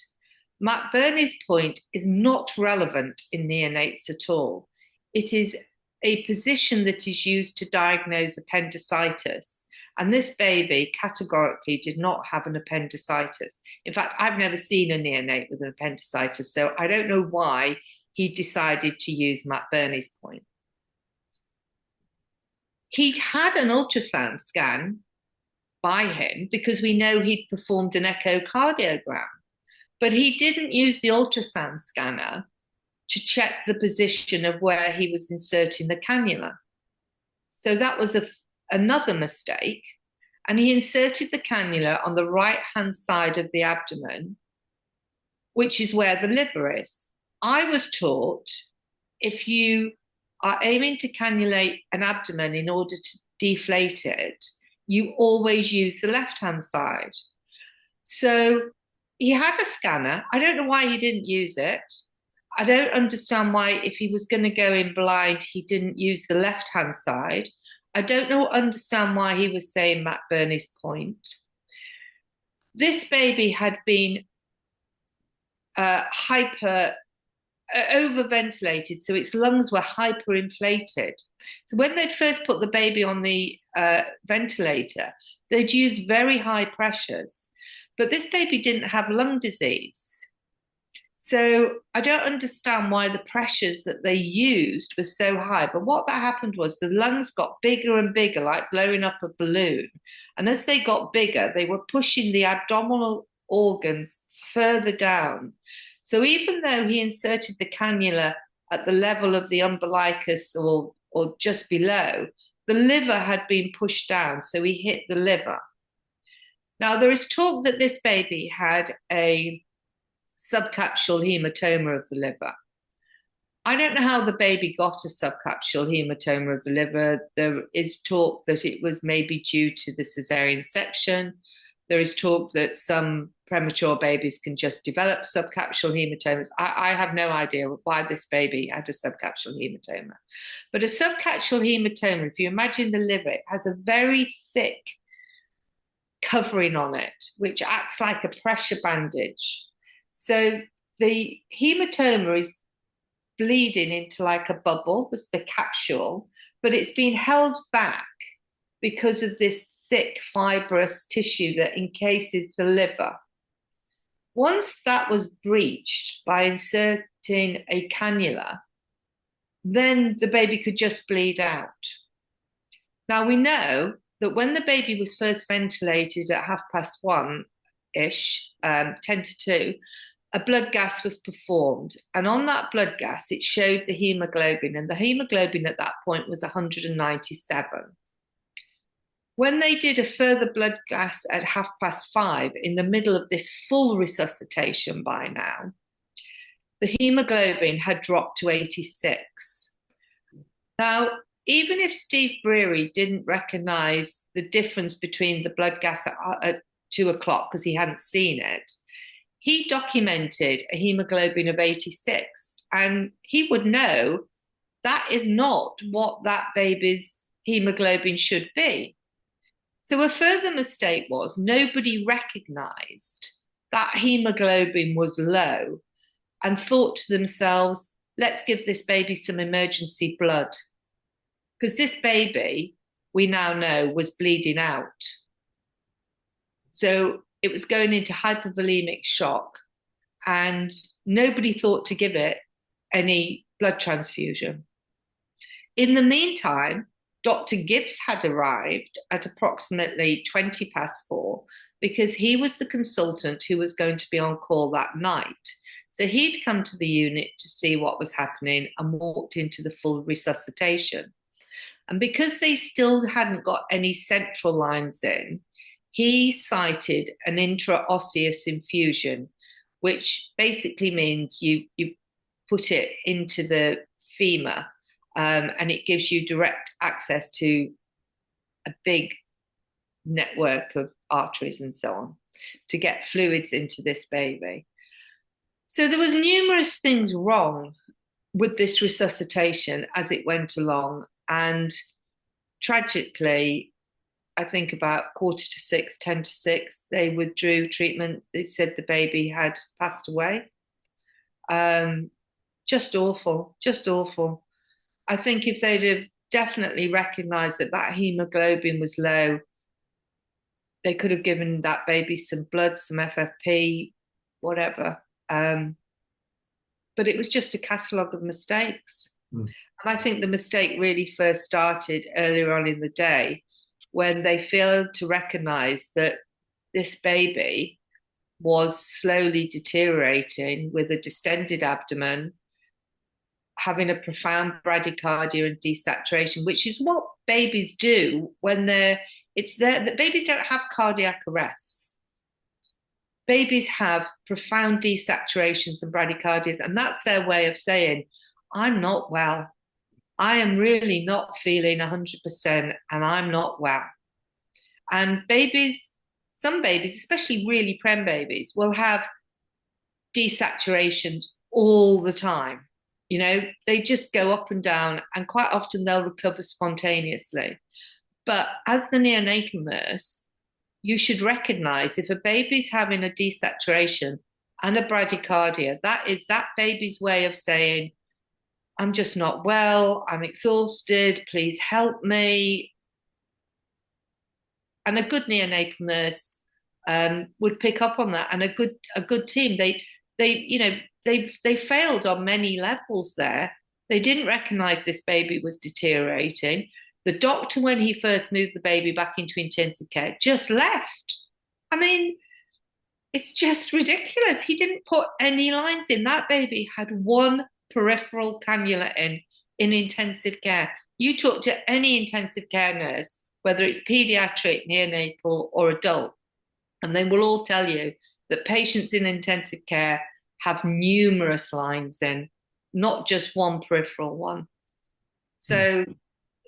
McBurney's point is not relevant in neonates at all. It is a position that is used to diagnose appendicitis. And this baby categorically did not have an appendicitis. In fact, I've never seen a neonate with an appendicitis, so I don't know why he decided to use McBurney's point. He'd had an ultrasound scan by him because we know he'd performed an echocardiogram, but he didn't use the ultrasound scanner to check the position of where he was inserting the cannula. So that was another mistake. And he inserted the cannula on the right-hand side of the abdomen, which is where the liver is. I was taught if you are aiming to cannulate an abdomen in order to deflate it, you always use the left-hand side. So he had a scanner. I don't know why he didn't use it. I don't understand why, if he was going to go in blind, he didn't use the left-hand side. I don't understand why he was saying McBurney's point. This baby had been overventilated, so its lungs were hyperinflated. So when they'd first put the baby on the ventilator, they'd use very high pressures. But this baby didn't have lung disease. So I don't understand why the pressures that they used were so high. But what that happened was the lungs got bigger and bigger, like blowing up a balloon. And as they got bigger, they were pushing the abdominal organs further down. So even though he inserted the cannula at the level of the umbilicus or just below, the liver had been pushed down. So he hit the liver. Now, there is talk that this baby had a subcapsular hematoma of the liver. I don't know how the baby got a subcapsular hematoma of the liver. There is talk that it was maybe due to the cesarean section. There is talk that some premature babies can just develop subcapsular hematomas. I have no idea why this baby had a subcapsular hematoma. But a subcapsular hematoma, if you imagine the liver, it has a very thick covering on it, which acts like a pressure bandage. So the hematoma is bleeding into like a bubble, the capsule, but it's been held back because of this thick fibrous tissue that encases the liver. Once that was breached by inserting a cannula, then the baby could just bleed out. Now we know that when the baby was first ventilated at 1:30-ish, 1:50, a blood gas was performed. And on that blood gas, it showed the hemoglobin. And the hemoglobin at that point was 197. When they did a further blood gas at 5:30, in the middle of this full resuscitation by now, the hemoglobin had dropped to 86. Now, even if Steve Brearey didn't recognize the difference between the blood gas at 2:00 because he hadn't seen it, he documented a hemoglobin of 86, and he would know that is not what that baby's hemoglobin should be. So a further mistake was nobody recognized that hemoglobin was low and thought to themselves, let's give this baby some emergency blood. Because this baby, we now know, was bleeding out. So it was going into hypovolemic shock, and nobody thought to give it any blood transfusion. In the meantime, Dr. Gibbs had arrived at approximately 20 past 4 because he was the consultant who was going to be on call that night. So he'd come to the unit to see what was happening and walked into the full resuscitation. And because they still hadn't got any central lines in, he cited an intraosseous infusion, which basically means you put it into the femur, and it gives you direct access to a big network of arteries and so on to get fluids into this baby. So there was numerous things wrong with this resuscitation as it went along. And tragically, I think about 5:45, 5:50, they withdrew treatment. They said the baby had passed away. Just awful, just awful. I think if they'd have definitely recognised that that hemoglobin was low, they could have given that baby some blood, some FFP, whatever. But it was just a catalogue of mistakes. Mm. And I think the mistake really first started earlier on in the day when they failed to recognise that this baby was slowly deteriorating with a distended abdomen, having a profound bradycardia and desaturation, which is what babies do when it's there. That babies don't have cardiac arrests. Babies have profound desaturations and bradycardias, and that's their way of saying, I'm not well. I am really not feeling 100%, and I'm not well. And babies, some babies, especially really prem babies, will have desaturations all the time. You know, they just go up and down, and quite often they'll recover spontaneously. But as the neonatal nurse, you should recognize if a baby's having a desaturation and a bradycardia, that is that baby's way of saying, I'm just not well, I'm exhausted, please help me. And a good neonatal nurse would pick up on that, and a good team. They failed on many levels there. They didn't recognize this baby was deteriorating. The doctor, when he first moved the baby back into intensive care, just left. I mean, it's just ridiculous. He didn't put any lines in. That baby had one peripheral cannula in intensive care. You talk to any intensive care nurse, whether it's pediatric, neonatal, or adult, and they will all tell you that patients in intensive care have numerous lines in, not just one peripheral one. So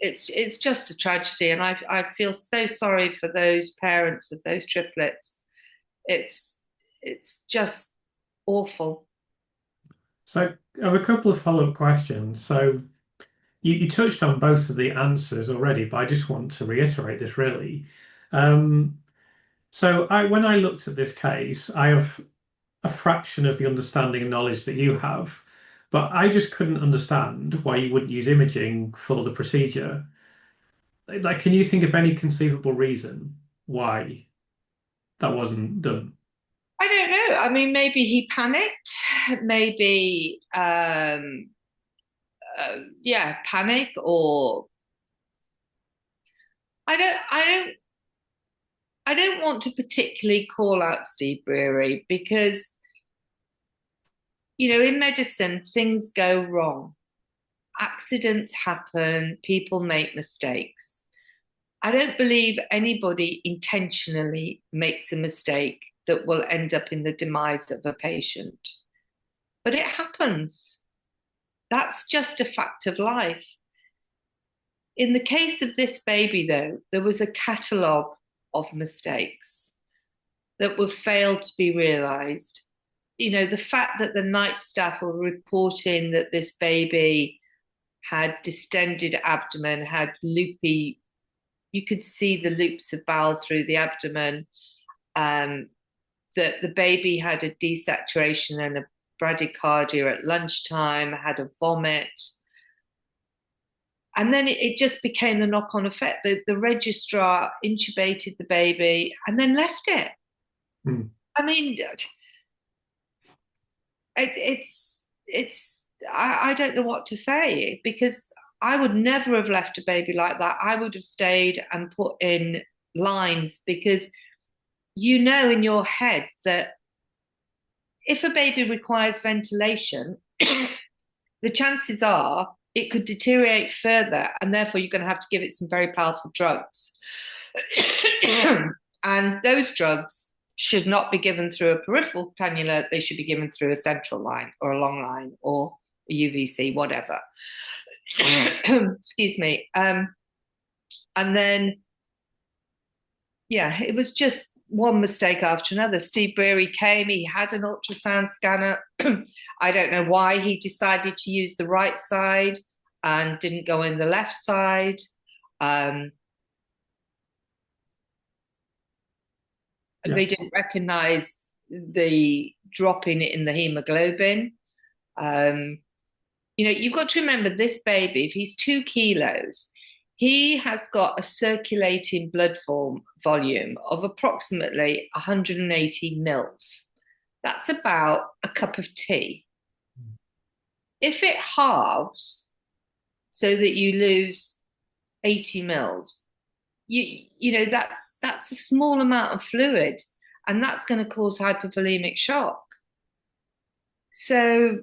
it's just a tragedy, and I feel so sorry for those parents of those triplets. It's just awful. So I have a couple of follow-up questions. So you touched on both of the answers already, but I just want to reiterate this really. So when I looked at this case, I have a fraction of the understanding and knowledge that you have, but I just couldn't understand why you wouldn't use imaging for the procedure. Like, can you think of any conceivable reason why that wasn't done? I don't know. I mean, maybe he panicked. Maybe, panic, or I don't want to particularly call out Steve Brearey because, you know, in medicine, things go wrong. Accidents happen, people make mistakes. I don't believe anybody intentionally makes a mistake that will end up in the demise of a patient. But it happens. That's just a fact of life. In the case of this baby, though, there was a catalogue of mistakes that were failed to be realised. You know, the fact that the night staff were reporting that this baby had distended abdomen, had loopy, you could see the loops of bowel through the abdomen, that the baby had a desaturation and a bradycardia at lunchtime, had a vomit. And then it just became the knock-on effect. The registrar intubated the baby and then left it. Mm. I mean, I don't know what to say because I would never have left a baby like that. I would have stayed and put in lines because you know in your head that if a baby requires ventilation, the chances are it could deteriorate further, and therefore you're going to have to give it some very powerful drugs. And those drugs should not be given through a peripheral cannula, they should be given through a central line or a long line or a UVC, whatever. Excuse me. And then, yeah, it was just one mistake after another. Steve Brearey came, he had an ultrasound scanner. I don't know why he decided to use the right side and didn't go in the left side. Um, Yeah. they didn't recognize the dropping in the hemoglobin. Um, you've got to remember this baby, if he's 2 kilos, he has got a circulating blood volume of approximately 180 mils. That's about a cup of tea. If it halves so that you lose 80 mils, that's a small amount of fluid, and that's going to cause hypovolemic shock. So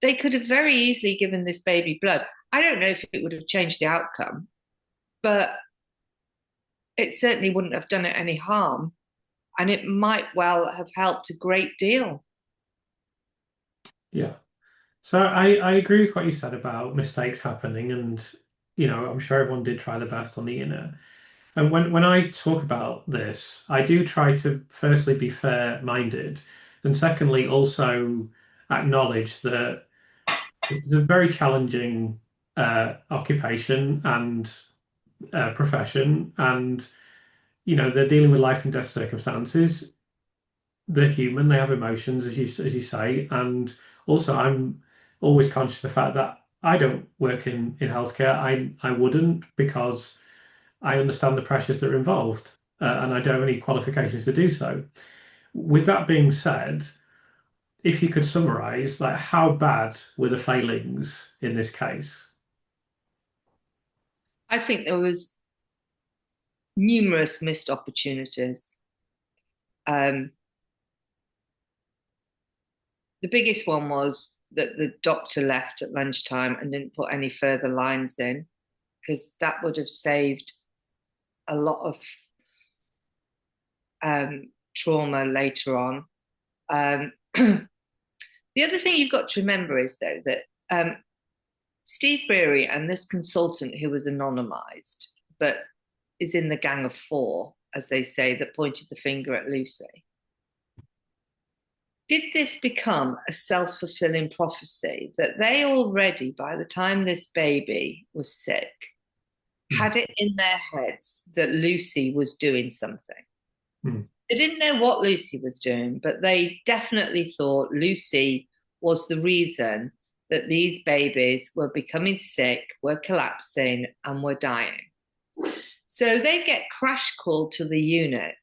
they could have very easily given this baby blood. I don't know if it would have changed the outcome, but it certainly wouldn't have done it any harm. And it might well have helped a great deal. Yeah. So I agree with what you said about mistakes happening, and I'm sure everyone did try their best on the unit. And when I talk about this, I do try to firstly be fair-minded, and secondly also acknowledge that this is a very challenging occupation and profession, and they're dealing with life and death circumstances. They're human, they have emotions, as you say, and also I'm always conscious of the fact that I don't work in healthcare. I wouldn't because I understand the pressures that are involved, and I don't have any qualifications to do so. With that being said, if you could summarize, like how bad were the failings in this case? I think there was numerous missed opportunities. Um, the biggest one was that the doctor left at lunchtime and didn't put any further lines in because that would have saved a lot of trauma later on. The other thing you've got to remember is, though, that Steve Brearey and this consultant who was anonymized, but is in the gang of four, as they say, that pointed the finger at Lucy. Did this become a self-fulfilling prophecy that they already, by the time this baby was sick, had it in their heads that Lucy was doing something? Mm. They didn't know what Lucy was doing, but they definitely thought Lucy was the reason that these babies were becoming sick, were collapsing, and were dying. So they get crash called to the unit,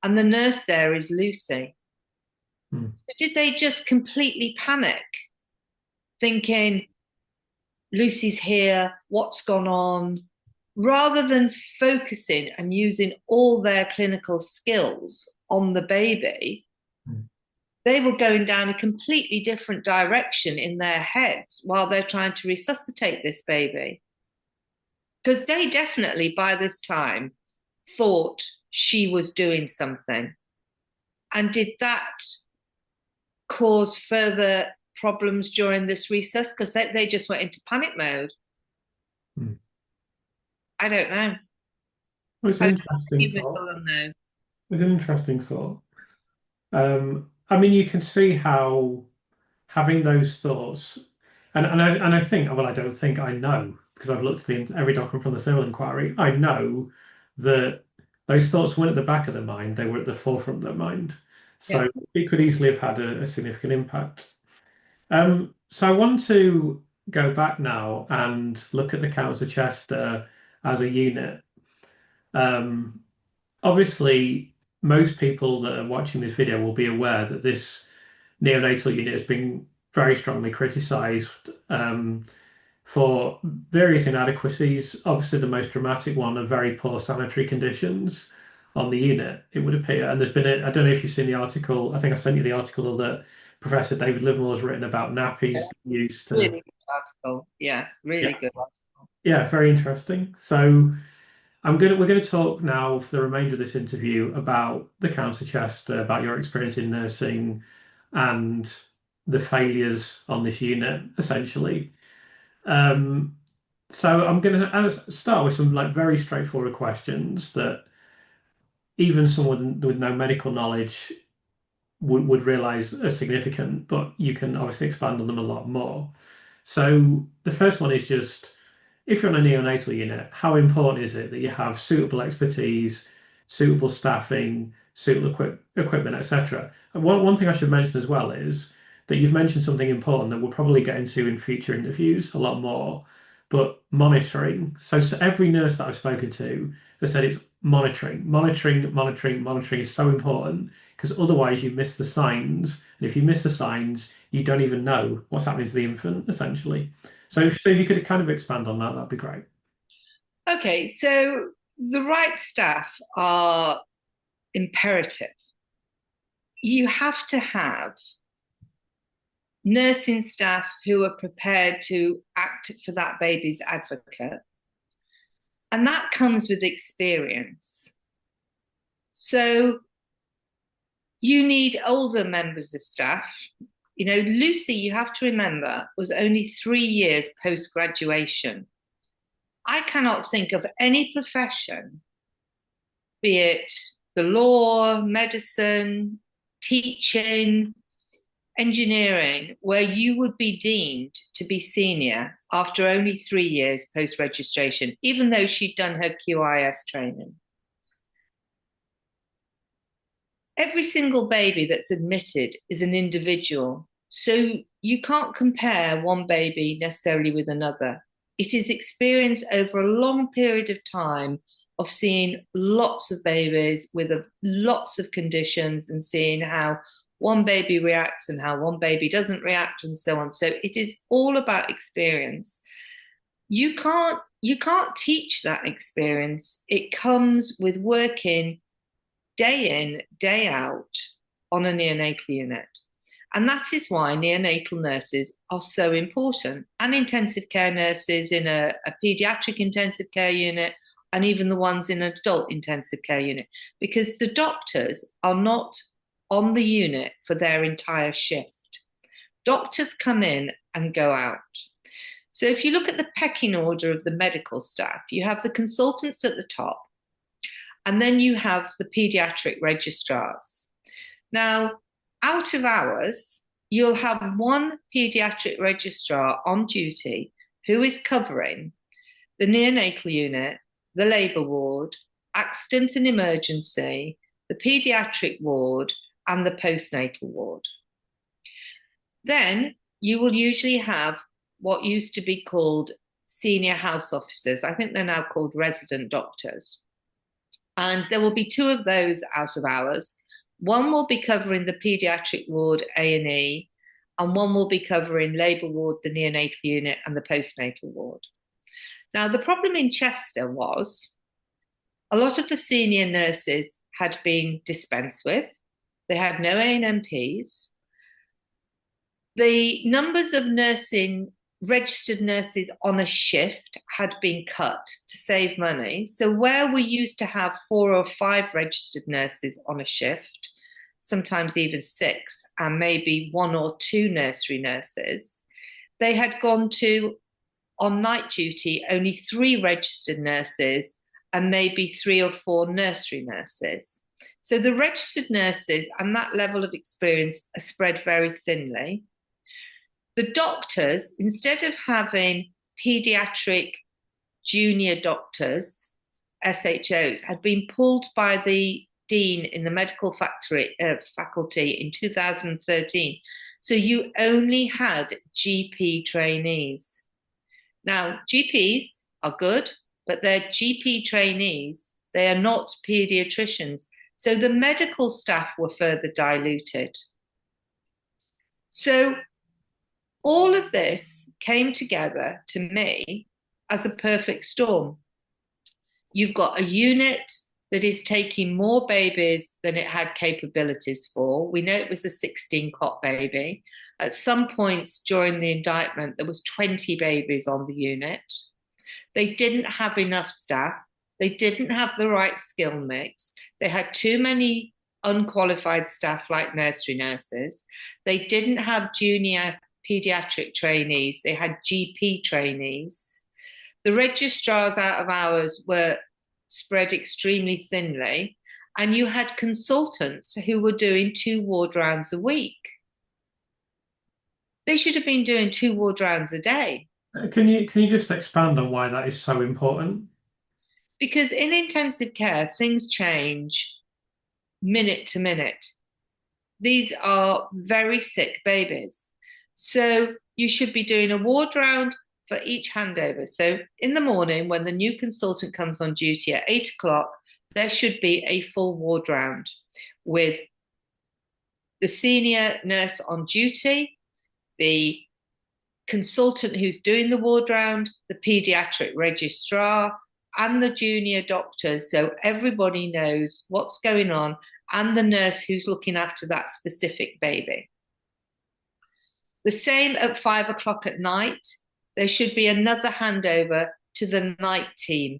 and the nurse there is Lucy. Mm. So did they just completely panic, thinking, Lucy's here, what's gone on? Rather than focusing and using all their clinical skills on the baby, they were going down a completely different direction in their heads while they're trying to resuscitate this baby. Because they definitely, by this time, thought she was doing something. And did that cause further problems during this resus? Because they just went into panic mode. Mm. I don't know. Well, it's I an don't interesting even thought. know. It's an interesting thought. I mean, you can see how having those thoughts, and I think, well, I don't think I know because I've looked at every document from the Thirlwall inquiry. I know that those thoughts weren't at the back of their mind; they were at the forefront of their mind. Yeah. So it could easily have had a significant impact. So I want to go back now and look at the Countess of Chester as a unit. Um, Obviously, most people that are watching this video will be aware that this neonatal unit has been very strongly criticised for various inadequacies. Obviously, the most dramatic one are very poor sanitary conditions on the unit, it would appear. And there's been I don't know if you've seen the article, I think I sent you the article that Professor David Livermore has written about nappies being used to. Really good article. Yeah, really Yeah, good article. yeah, very interesting. So we're gonna talk now for the remainder of this interview about the Countess of Chester, about your experience in nursing and the failures on this unit, essentially. Um, so I'm going to start with some like very straightforward questions that even someone with no medical knowledge would realize are significant, but you can obviously expand on them a lot more. So the first one is just if you're on a neonatal unit, how important is it that you have suitable expertise, suitable staffing, suitable equipment, etc.? And one thing I should mention as well is that you've mentioned something important that we'll probably get into in future interviews a lot more, but monitoring. So every nurse that I've spoken to has said it's monitoring. Monitoring is so important because otherwise you miss the signs. And if you miss the signs, you don't even know what's happening to the infant, essentially. So if you could kind of expand on that, that'd be great. Okay, so the right staff are imperative. You have to have nursing staff who are prepared to act for that baby's advocate. And that comes with experience. So you need older members of staff. You know, Lucy, you have to remember, was only 3 years post graduation. I cannot think of any profession, be it the law, medicine, teaching, engineering, where you would be deemed to be senior after only 3 years post registration, even though she'd done her QIS training. Every single baby that's admitted is an individual. So you can't compare one baby necessarily with another. It is experience over a long period of time of seeing lots of babies with lots of conditions and seeing how one baby reacts and how one baby doesn't react and so on. So it is all about experience. You can't teach that experience. It comes with working day in, day out on a neonatal unit. And that is why neonatal nurses are so important, and intensive care nurses in a pediatric intensive care unit, and even the ones in an adult intensive care unit, because the doctors are not on the unit for their entire shift. Doctors come in and go out. So if you look at the pecking order of the medical staff, you have the consultants at the top, and then you have the pediatric registrars. Now, out of hours, you'll have one pediatric registrar on duty who is covering the neonatal unit, the labour ward, accident and emergency, the paediatric ward, and the postnatal ward. Then you will usually have what used to be called senior house officers. I think they're now called resident doctors. And there will be two of those out of hours. One will be covering the paediatric ward A&E, and one will be covering labour ward, the neonatal unit, and the postnatal ward. Now, the problem in Chester was a lot of the senior nurses had been dispensed with. They had no ANMPs. The numbers of registered nurses on a shift had been cut to save money. So where we used to have 4 or 5 registered nurses on a shift, sometimes even 6, and maybe 1 or 2 nursery nurses, they had gone to, on night duty, only 3 registered nurses and maybe 3 or 4 nursery nurses. So the registered nurses and that level of experience are spread very thinly. The doctors, instead of having paediatric junior doctors, SHOs, had been pulled by the dean in the medical faculty in 2013. So you only had GP trainees. Now, GPs are good, but they're GP trainees. They are not paediatricians. So the medical staff were further diluted. So all of this came together to me as a perfect storm. You've got a unit that is taking more babies than it had capabilities for. We know it was a 16-cot baby. At some points during the indictment, there was 20 babies on the unit. They didn't have enough staff. They didn't have the right skill mix. They had too many unqualified staff like nursery nurses. They didn't have junior pediatric trainees. They had GP trainees. The registrars out of hours were spread extremely thinly, and you had consultants who were doing 2 ward rounds a week. They should have been doing 2 ward rounds a day. Can you just expand on why that is so important? Because in intensive care, things change minute to minute. These are very sick babies. So you should be doing a ward round for each handover. So in the morning, when the new consultant comes on duty at 8 o'clock, there should be a full ward round with the senior nurse on duty, the consultant who's doing the ward round, the pediatric registrar, and the junior doctors. So everybody knows what's going on, and the nurse who's looking after that specific baby. The same at 5 o'clock at night. There should be another handover to the night team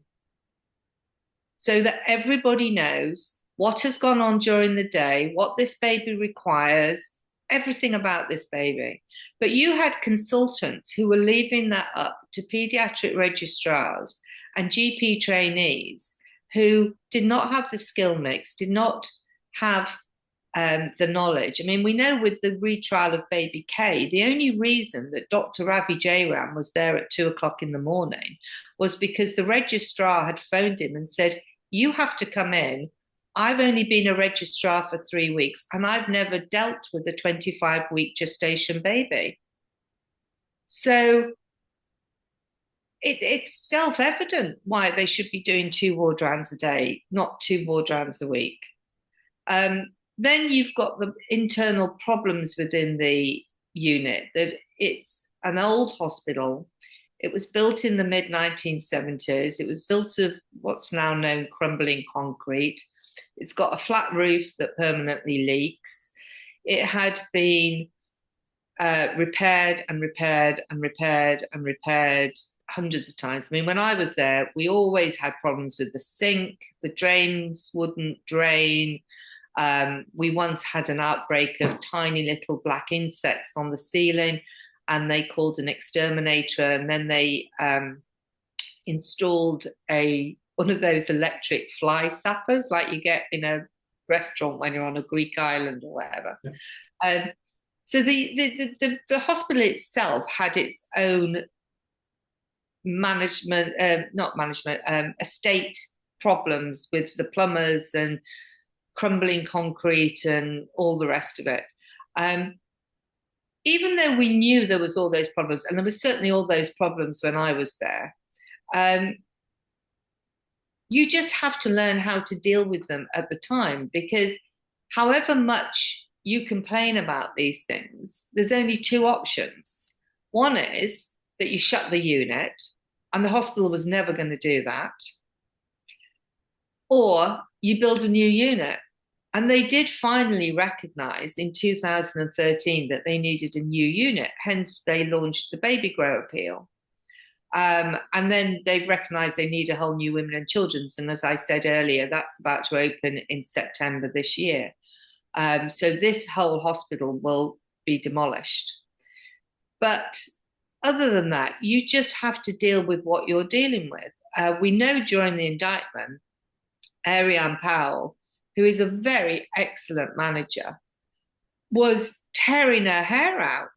so that everybody knows what has gone on during the day, what this baby requires, everything about this baby. But you had consultants who were leaving that up to pediatric registrars and GP trainees who did not have the skill mix, did not have the knowledge. I mean, we know with the retrial of baby K, the only reason that Dr. Ravi Jairam was there at 2 o'clock in the morning was because the registrar had phoned him and said, you have to come in. I've only been a registrar for 3 weeks and I've never dealt with a 25-week gestation baby. So it's self-evident why they should be doing 2 ward rounds a day, not 2 ward rounds a week. Then you've got the internal problems within the unit, that it's an old hospital. It was built in the mid-1970s. It was built of what's now known crumbling concrete. It's got a flat roof that permanently leaks. It had been repaired and repaired and repaired and repaired hundreds of times. I mean, when I was there, we always had problems with the sink. The drains wouldn't drain. We once had an outbreak of tiny little black insects on the ceiling, and they called an exterminator, and then they installed one of those electric fly sappers like you get in a restaurant when you're on a Greek island or whatever. Yeah. So the hospital itself had its own estate problems with the plumbers and crumbling concrete and all the rest of it. Even though we knew there was all those problems, and there was certainly all those problems when I was there, you just have to learn how to deal with them at the time, because however much you complain about these things, there's only 2 options. One is that you shut the unit, and the hospital was never going to do that, or you build a new unit. And they did finally recognise in 2013 that they needed a new unit, hence they launched the baby grow appeal. And then they've recognised they need a whole new women and children's. And as I said earlier, that's about to open in September this year. So this whole hospital will be demolished. But other than that, you just have to deal with what you're dealing with. We know during the indictment, Ariane Powell, who is a very excellent manager, was tearing her hair out.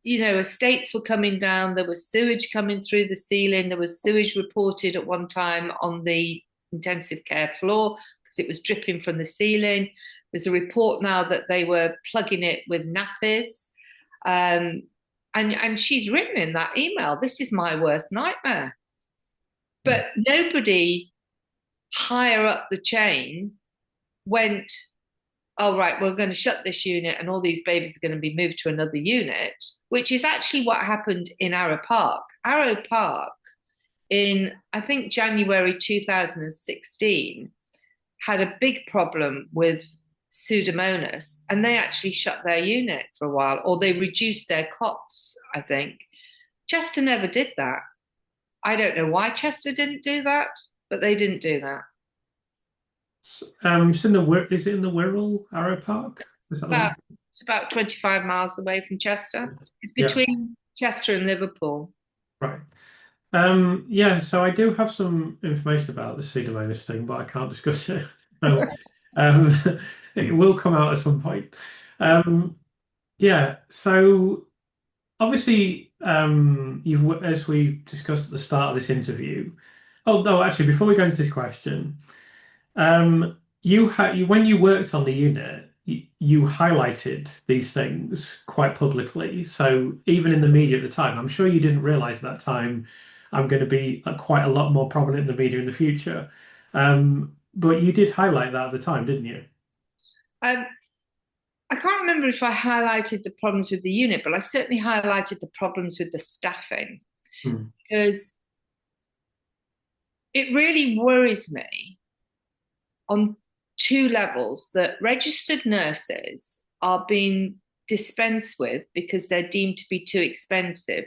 Estates were coming down. There was sewage coming through the ceiling. There was sewage reported at one time on the intensive care floor because it was dripping from the ceiling. There's a report now that they were plugging it with nappies. And she's written in that email, this is my worst nightmare. But nobody higher up the chain went, oh, right, we're going to shut this unit and all these babies are going to be moved to another unit, which is actually what happened in Arrow Park. Arrow Park, in, I think, January 2016, had a big problem with Pseudomonas, and they actually shut their unit for a while, or they reduced their cots, I think. Chester never did that. I don't know why Chester didn't do that, but they didn't do that. It's in is it in the Wirral Arrow Park? Is that the one? About, it's about 25 miles away from Chester. It's Yeah, between Chester and Liverpool. right. Yeah, so I do have some information about the Pseudomonas thing, but I can't discuss it. So um, it will come out at some point. Um, yeah, so obviously, as we discussed at the start of this interview. Oh no, actually, before we go into this question, when you worked on the unit, you highlighted these things quite publicly. So even in the media at the time, I'm sure you didn't realize at that time I'm going to be quite a lot more prominent in the media in the future. But you did highlight that at the time, didn't you? Um, I can't remember if I highlighted the problems with the unit, but I certainly highlighted the problems with the staffing Hmm. because it really worries me on two levels that registered nurses are being dispensed with because they're deemed to be too expensive.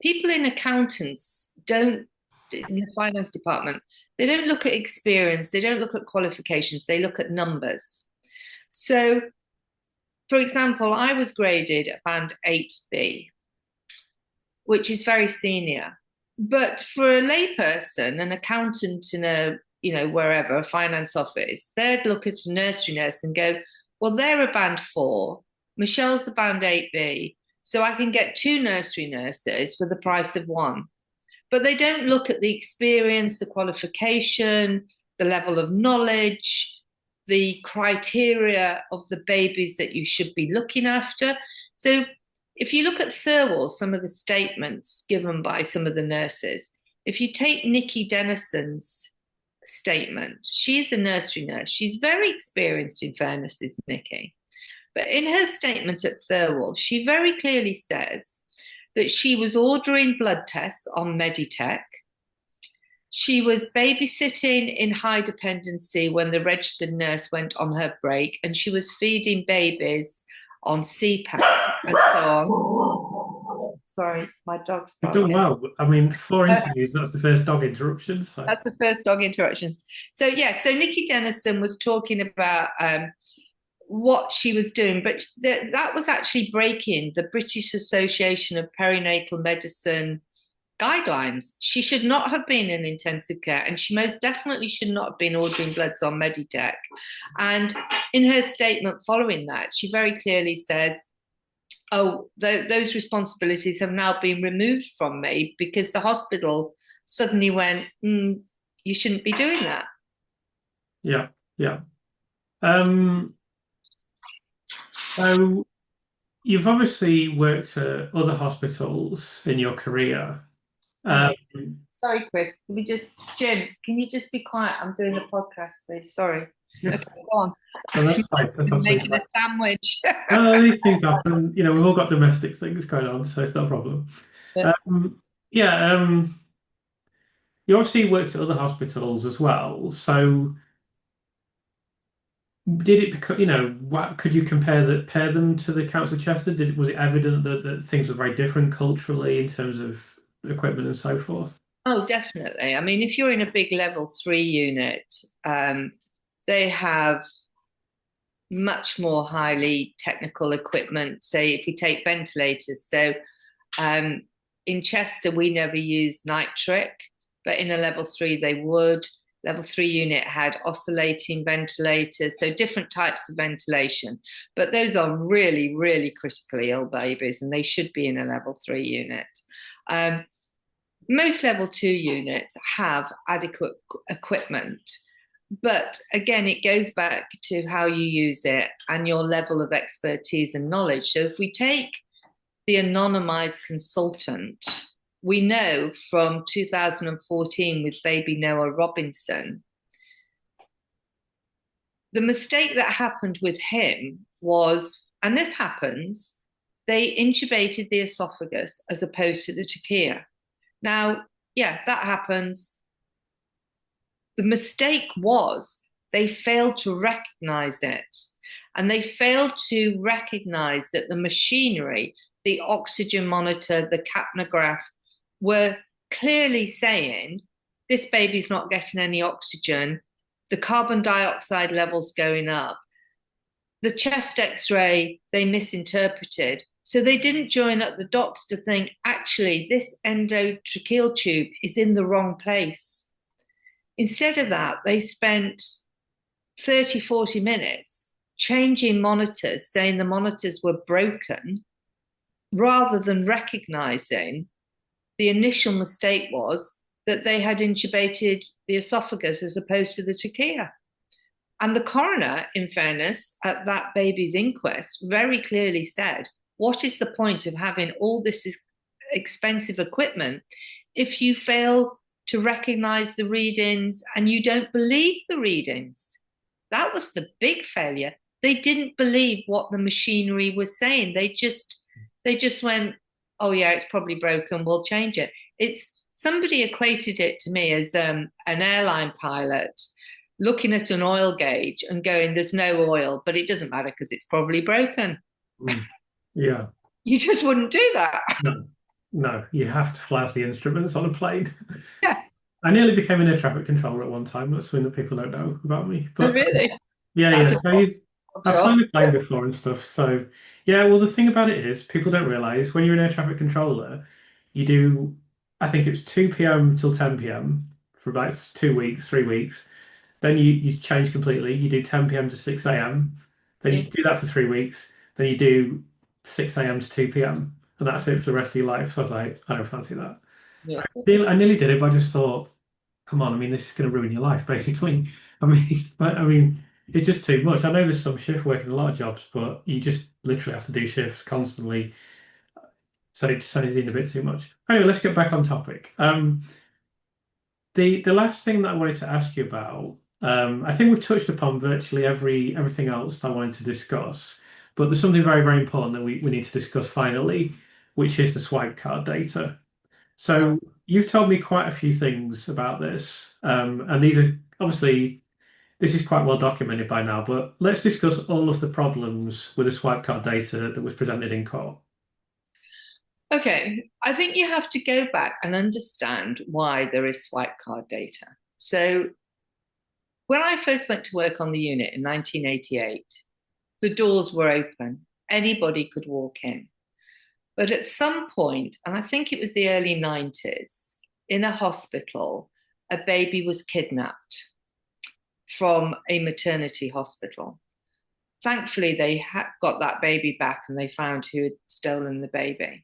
People in accountants don't, in the finance department, they don't look at experience, they don't look at qualifications, they look at numbers. So, for example, I was graded at band 8B, which is very senior. But for a layperson, an accountant in a, wherever, a finance office, they'd look at a nursery nurse and go, well, they're a band 4, Michelle's a band 8B, so I can get 2 nursery nurses for the price of 1. But they don't look at the experience, the qualification, the level of knowledge, the criteria of the babies that you should be looking after. So if you look at Thirlwall, some of the statements given by some of the nurses, if you take Nikki Dennison's statement, she's a nursery nurse. She's very experienced, in fairness, is Nikki. But in her statement at Thirlwall, she very clearly says that she was ordering blood tests on Meditech. She was babysitting in high dependency when the registered nurse went on her break, and she was feeding babies on CPAP and so on. Sorry, my dog's You've done barking. well. I mean, 4 interviews, that's the first dog interruption. So That's the first dog interruption. So yeah, so Nikki Dennison was talking about what she was doing, but that was actually breaking the British Association of Perinatal Medicine guidelines. She should not have been in intensive care, and she most definitely should not have been ordering bloods on Meditech. And in her statement following that, she very clearly says, oh, those responsibilities have now been removed from me because the hospital suddenly went, you shouldn't be doing that. yeah, yeah. Um, so you've obviously worked at other hospitals in your career. Um, Okay. Sorry, Chris. Jim, can you just be quiet? I'm doing a podcast, please. Sorry. yeah, Okay, go on. so that's fine. That's absolutely Making a fine. sandwich. Well, these things happen. We've all got domestic things going on, so it's not a problem. Yeah, you obviously worked at other hospitals as well. So did it become, what could you pair them to the Countess of Chester? Was it evident that things were very different culturally in terms of equipment and so forth? Oh, definitely. I mean, if you're in a big level 3 unit, they have much more highly technical equipment. Say, if we take ventilators, so um, in Chester, we never used nitric, but in a level 3, they would. Level 3 unit had oscillating ventilators, so different types of ventilation. But those are really, really critically ill babies, and they should be in a level 3 unit. Most level 2 units have adequate equipment, but again, it goes back to how you use it and your level of expertise and knowledge. So if we take the anonymized consultant, we know from 2014 with baby Noah Robinson The mistake that happened with him was, and this happens, they intubated the esophagus as opposed to the trachea. Now, yeah, that happens. The mistake was they failed to recognize it. And they failed to recognize that the machinery, the oxygen monitor, the capnograph, were clearly saying, this baby's not getting any oxygen, the carbon dioxide levels going up. The chest x-ray, they misinterpreted. So they didn't join up the dots to think, actually, this endotracheal tube is in the wrong place. Instead of that, they spent 30, 40 minutes changing monitors, saying the monitors were broken, rather than recognizing the initial mistake was that they had intubated the esophagus as opposed to the trachea. And the coroner, in fairness, at that baby's inquest, very clearly said, what is the point of having all this expensive equipment if you fail to recognize the readings and you don't believe the readings? That was the big failure. They didn't believe what the machinery was saying. They just went, oh yeah, it's probably broken, we'll change it. It's somebody equated it to me as an airline pilot looking at an oil gauge and going, there's no oil, but it doesn't matter because it's probably broken. Yeah. You just wouldn't do that. No, you have to flash the instruments on a plane. Yeah. I nearly became an air traffic controller at one time. That's something that people don't know about me. Oh, But really? yeah. That's So I've job. flown a plane before and stuff. So yeah, well, the thing about it is people don't realize when you're an air traffic controller, you do, I think it's 2 p.m. till 10 p.m. for about 2 weeks, 3 weeks. Then you change completely. You do 10 p.m. to 6 a.m. Then you Yeah. do that for 3 weeks. Then you do 6 a.m. to 2 p.m. And that's it for the rest of your life. So I was like, I don't fancy that. Yeah. I nearly did it, but I just thought, come on, I mean, this is going to ruin your life, basically. I mean, it's just too much. I know there's some shift work in a lot of jobs, but you just literally have to do shifts constantly. So it's in a bit too much. Anyway, let's get back on topic. The last thing that I wanted to ask you about, I think we've touched upon virtually everything else I wanted to discuss, but there's something very, very important that we need to discuss finally, which is the swipe card data. So you've told me quite a few things about this, and these are obviously this is quite well documented by now. But let's discuss all of the problems with the swipe card data that was presented in court. Okay, I think you have to go back and understand why there is swipe card data. So when I first went to work on the unit in 1988, the doors were open. Anybody could walk in. But at some point, and I think it was the early 90s, in a hospital, a baby was kidnapped from a maternity hospital. Thankfully, they got that baby back and they found who had stolen the baby.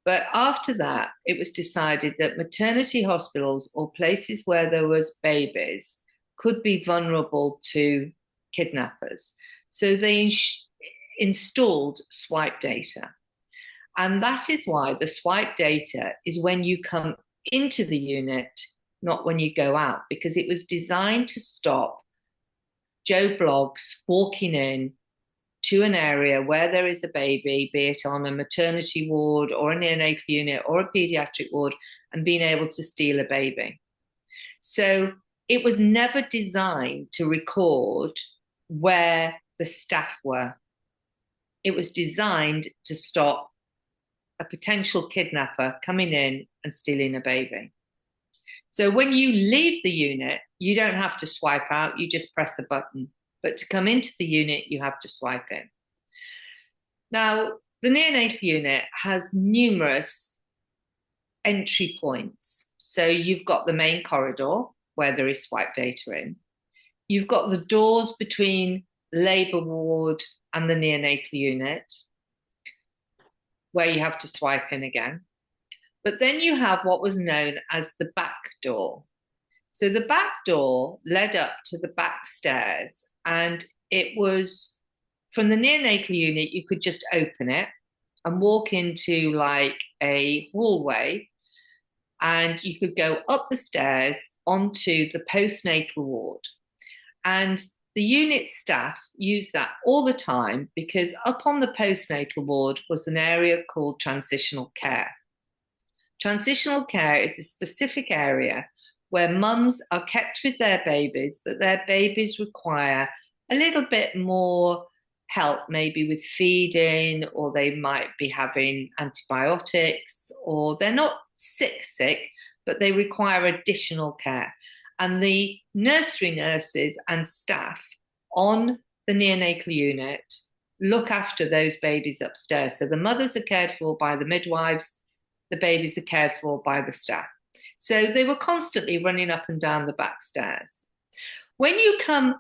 But after that, it was decided that maternity hospitals or places where there was babies could be vulnerable to kidnappers. So they installed swipe data. And that is why the swipe data is when you come into the unit, not when you go out, because it was designed to stop Joe Bloggs walking in to an area where there is a baby, be it on a maternity ward or a neonatal unit or a pediatric ward, and being able to steal a baby. So it was never designed to record where the staff were. It was designed to stop a potential kidnapper coming in and stealing a baby. So when you leave the unit, you don't have to swipe out, you just press a button. But to come into the unit, you have to swipe in. Now, the neonatal unit has numerous entry points. So you've got the main corridor where there is swipe data in. You've got the doors between labour ward and the neonatal unit where you have to swipe in again. But then you have what was known as the back door. So the back door led up to the back stairs, and it was from the neonatal unit, you could just open it and walk into like a hallway, and you could go up the stairs onto the postnatal ward. And the unit staff used that all the time because up on the postnatal ward was an area called transitional care. Transitional care is a specific area where mums are kept with their babies, but their babies require a little bit more help, maybe with feeding, or they might be having antibiotics, or they're not sick, but they require additional care. And the nursery nurses and staff on the neonatal unit look after those babies upstairs. So the mothers are cared for by the midwives, the babies are cared for by the staff. So they were constantly running up and down the back stairs. When you come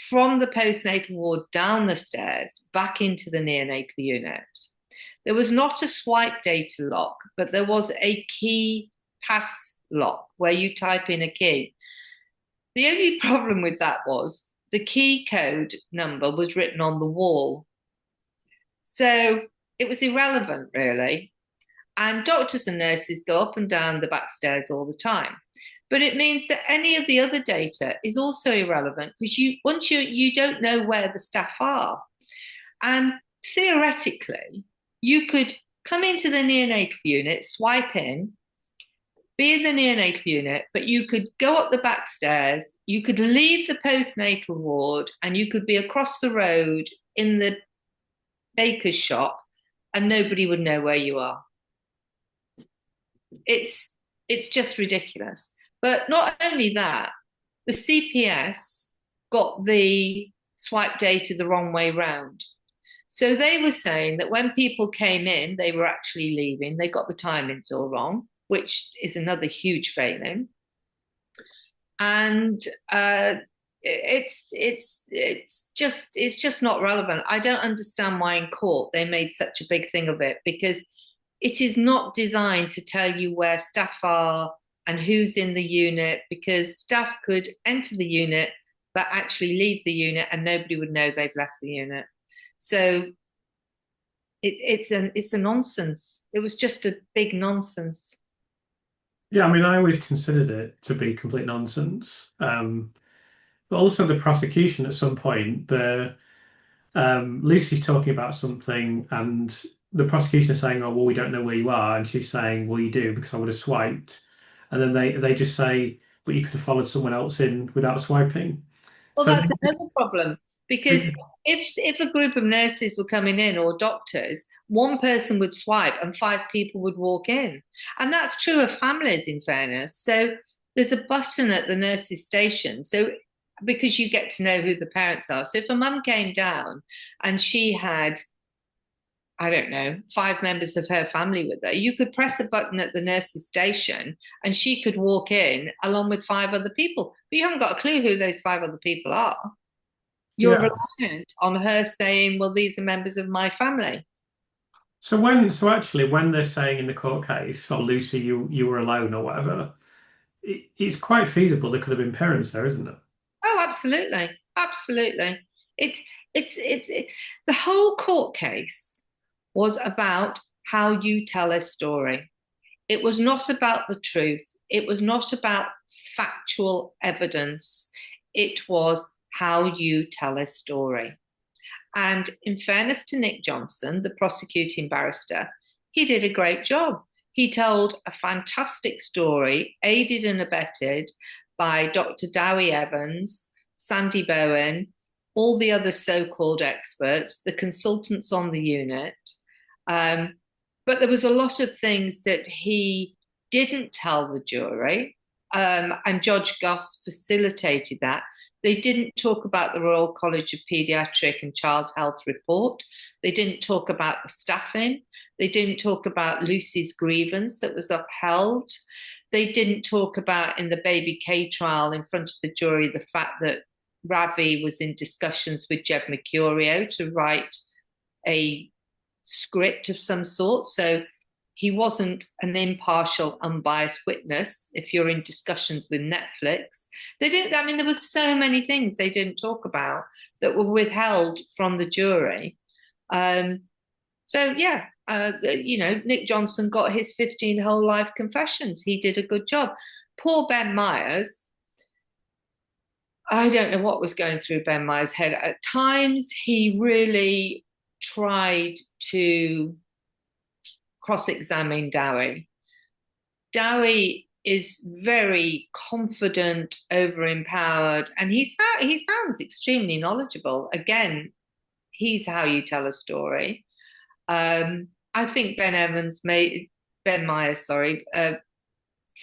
from the postnatal ward down the stairs back into the neonatal unit, there was not a swipe data lock, but there was a key pass lock where you type in a key. The only problem with that was the key code number was written on the wall. So it was irrelevant, really. And doctors and nurses go up and down the back stairs all the time. But it means that any of the other data is also irrelevant because you don't know where the staff are. And theoretically, you could come into the neonatal unit, swipe in, be in the neonatal unit, but you could go up the back stairs, you could leave the postnatal ward, and you could be across the road in the baker's shop, and nobody would know where you are. It's just ridiculous. But not only that, the CPS got the swipe data the wrong way round. So they were saying that when people came in, they were actually leaving. They got the timings all wrong, which is another huge failing. And it's just not relevant. I don't understand why in court they made such a big thing of it, because it is not designed to tell you where staff are and who's in the unit, because staff could enter the unit but actually leave the unit and nobody would know they've left the unit. So it's a nonsense. It was just a big nonsense. Yeah, I mean, I always considered it to be complete nonsense. But also the prosecution at some point, Lucy's talking about something and the prosecution is saying, oh, well, we don't know where you are. And she's saying, well, you do because I would have swiped. And then they just say, but you could have followed someone else in without swiping. Well, So that's another problem because if a group of nurses were coming in or doctors, one person would swipe and five people would walk in. And that's true of families, in fairness. So there's a button at the nurses' station. So because you get to know who the parents are. So if a mum came down and she had, I don't know, 5 members of her family with her, you could press a button at the nurse's station and she could walk in along with 5 other people. But you haven't got a clue who those 5 other people are. You're yeah. reliant on her saying, well, these are members of my family. So actually when they're saying in the court case, oh Lucy, you were alone or whatever, it's quite feasible there could have been parents there, isn't it? Oh, absolutely. Absolutely. The whole court case was about how you tell a story. It was not about the truth. It was not about factual evidence. It was how you tell a story. And in fairness to Nick Johnson, the prosecuting barrister, he did a great job. He told a fantastic story, aided and abetted by Dr. Dowie Evans, Sandy Bowen, all the other so-called experts, the consultants on the unit. But there was a lot of things that he didn't tell the jury, and Judge Goss facilitated that. They didn't talk about the Royal College of Paediatric and Child Health report. They didn't talk about the staffing. They didn't talk about Lucy's grievance that was upheld. They didn't talk about in the Baby K trial in front of the jury the fact that Ravi was in discussions with Jeb Mercurio to write a script of some sort. So he wasn't an impartial, unbiased witness if you're in discussions with Netflix. They didn't, I mean, there were so many things they didn't talk about that were withheld from the jury. Nick Johnson got his 15 whole life confessions. He did a good job. Poor Ben Myers. I don't know what was going through Ben Meyer's head. At times, he really tried to cross-examine Dowie. Dowie is very confident, over-empowered, and he sounds extremely knowledgeable. Again, he's how you tell a story. I think Ben Myers, sorry,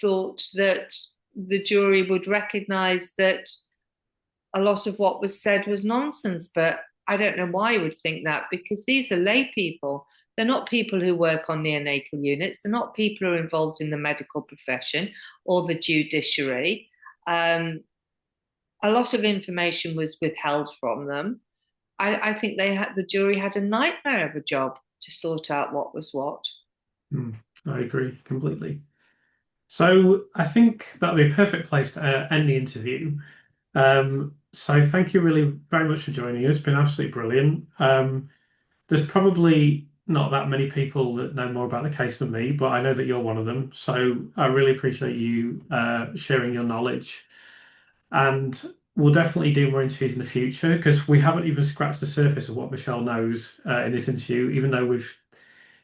thought that the jury would recognise that a lot of what was said was nonsense, but I don't know why you would think that because these are lay people. They're not people who work on neonatal units. They're not people who are involved in the medical profession or the judiciary. Um, a lot of information was withheld from them. I think the jury had a nightmare of a job to sort out what was what. I agree completely. So I think that'll be a perfect place to end the interview. So thank you really very much for joining us. It's been absolutely brilliant. There's probably not that many people that know more about the case than me, but I know that you're one of them. So I really appreciate you sharing your knowledge. And we'll definitely do more interviews in the future because we haven't even scratched the surface of what Michele knows in this interview, even though we've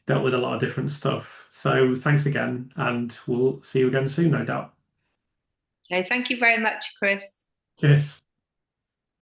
dealt with a lot of different stuff. So thanks again, and we'll see you again soon, no doubt. Okay, thank you very much, Chris. Cheers.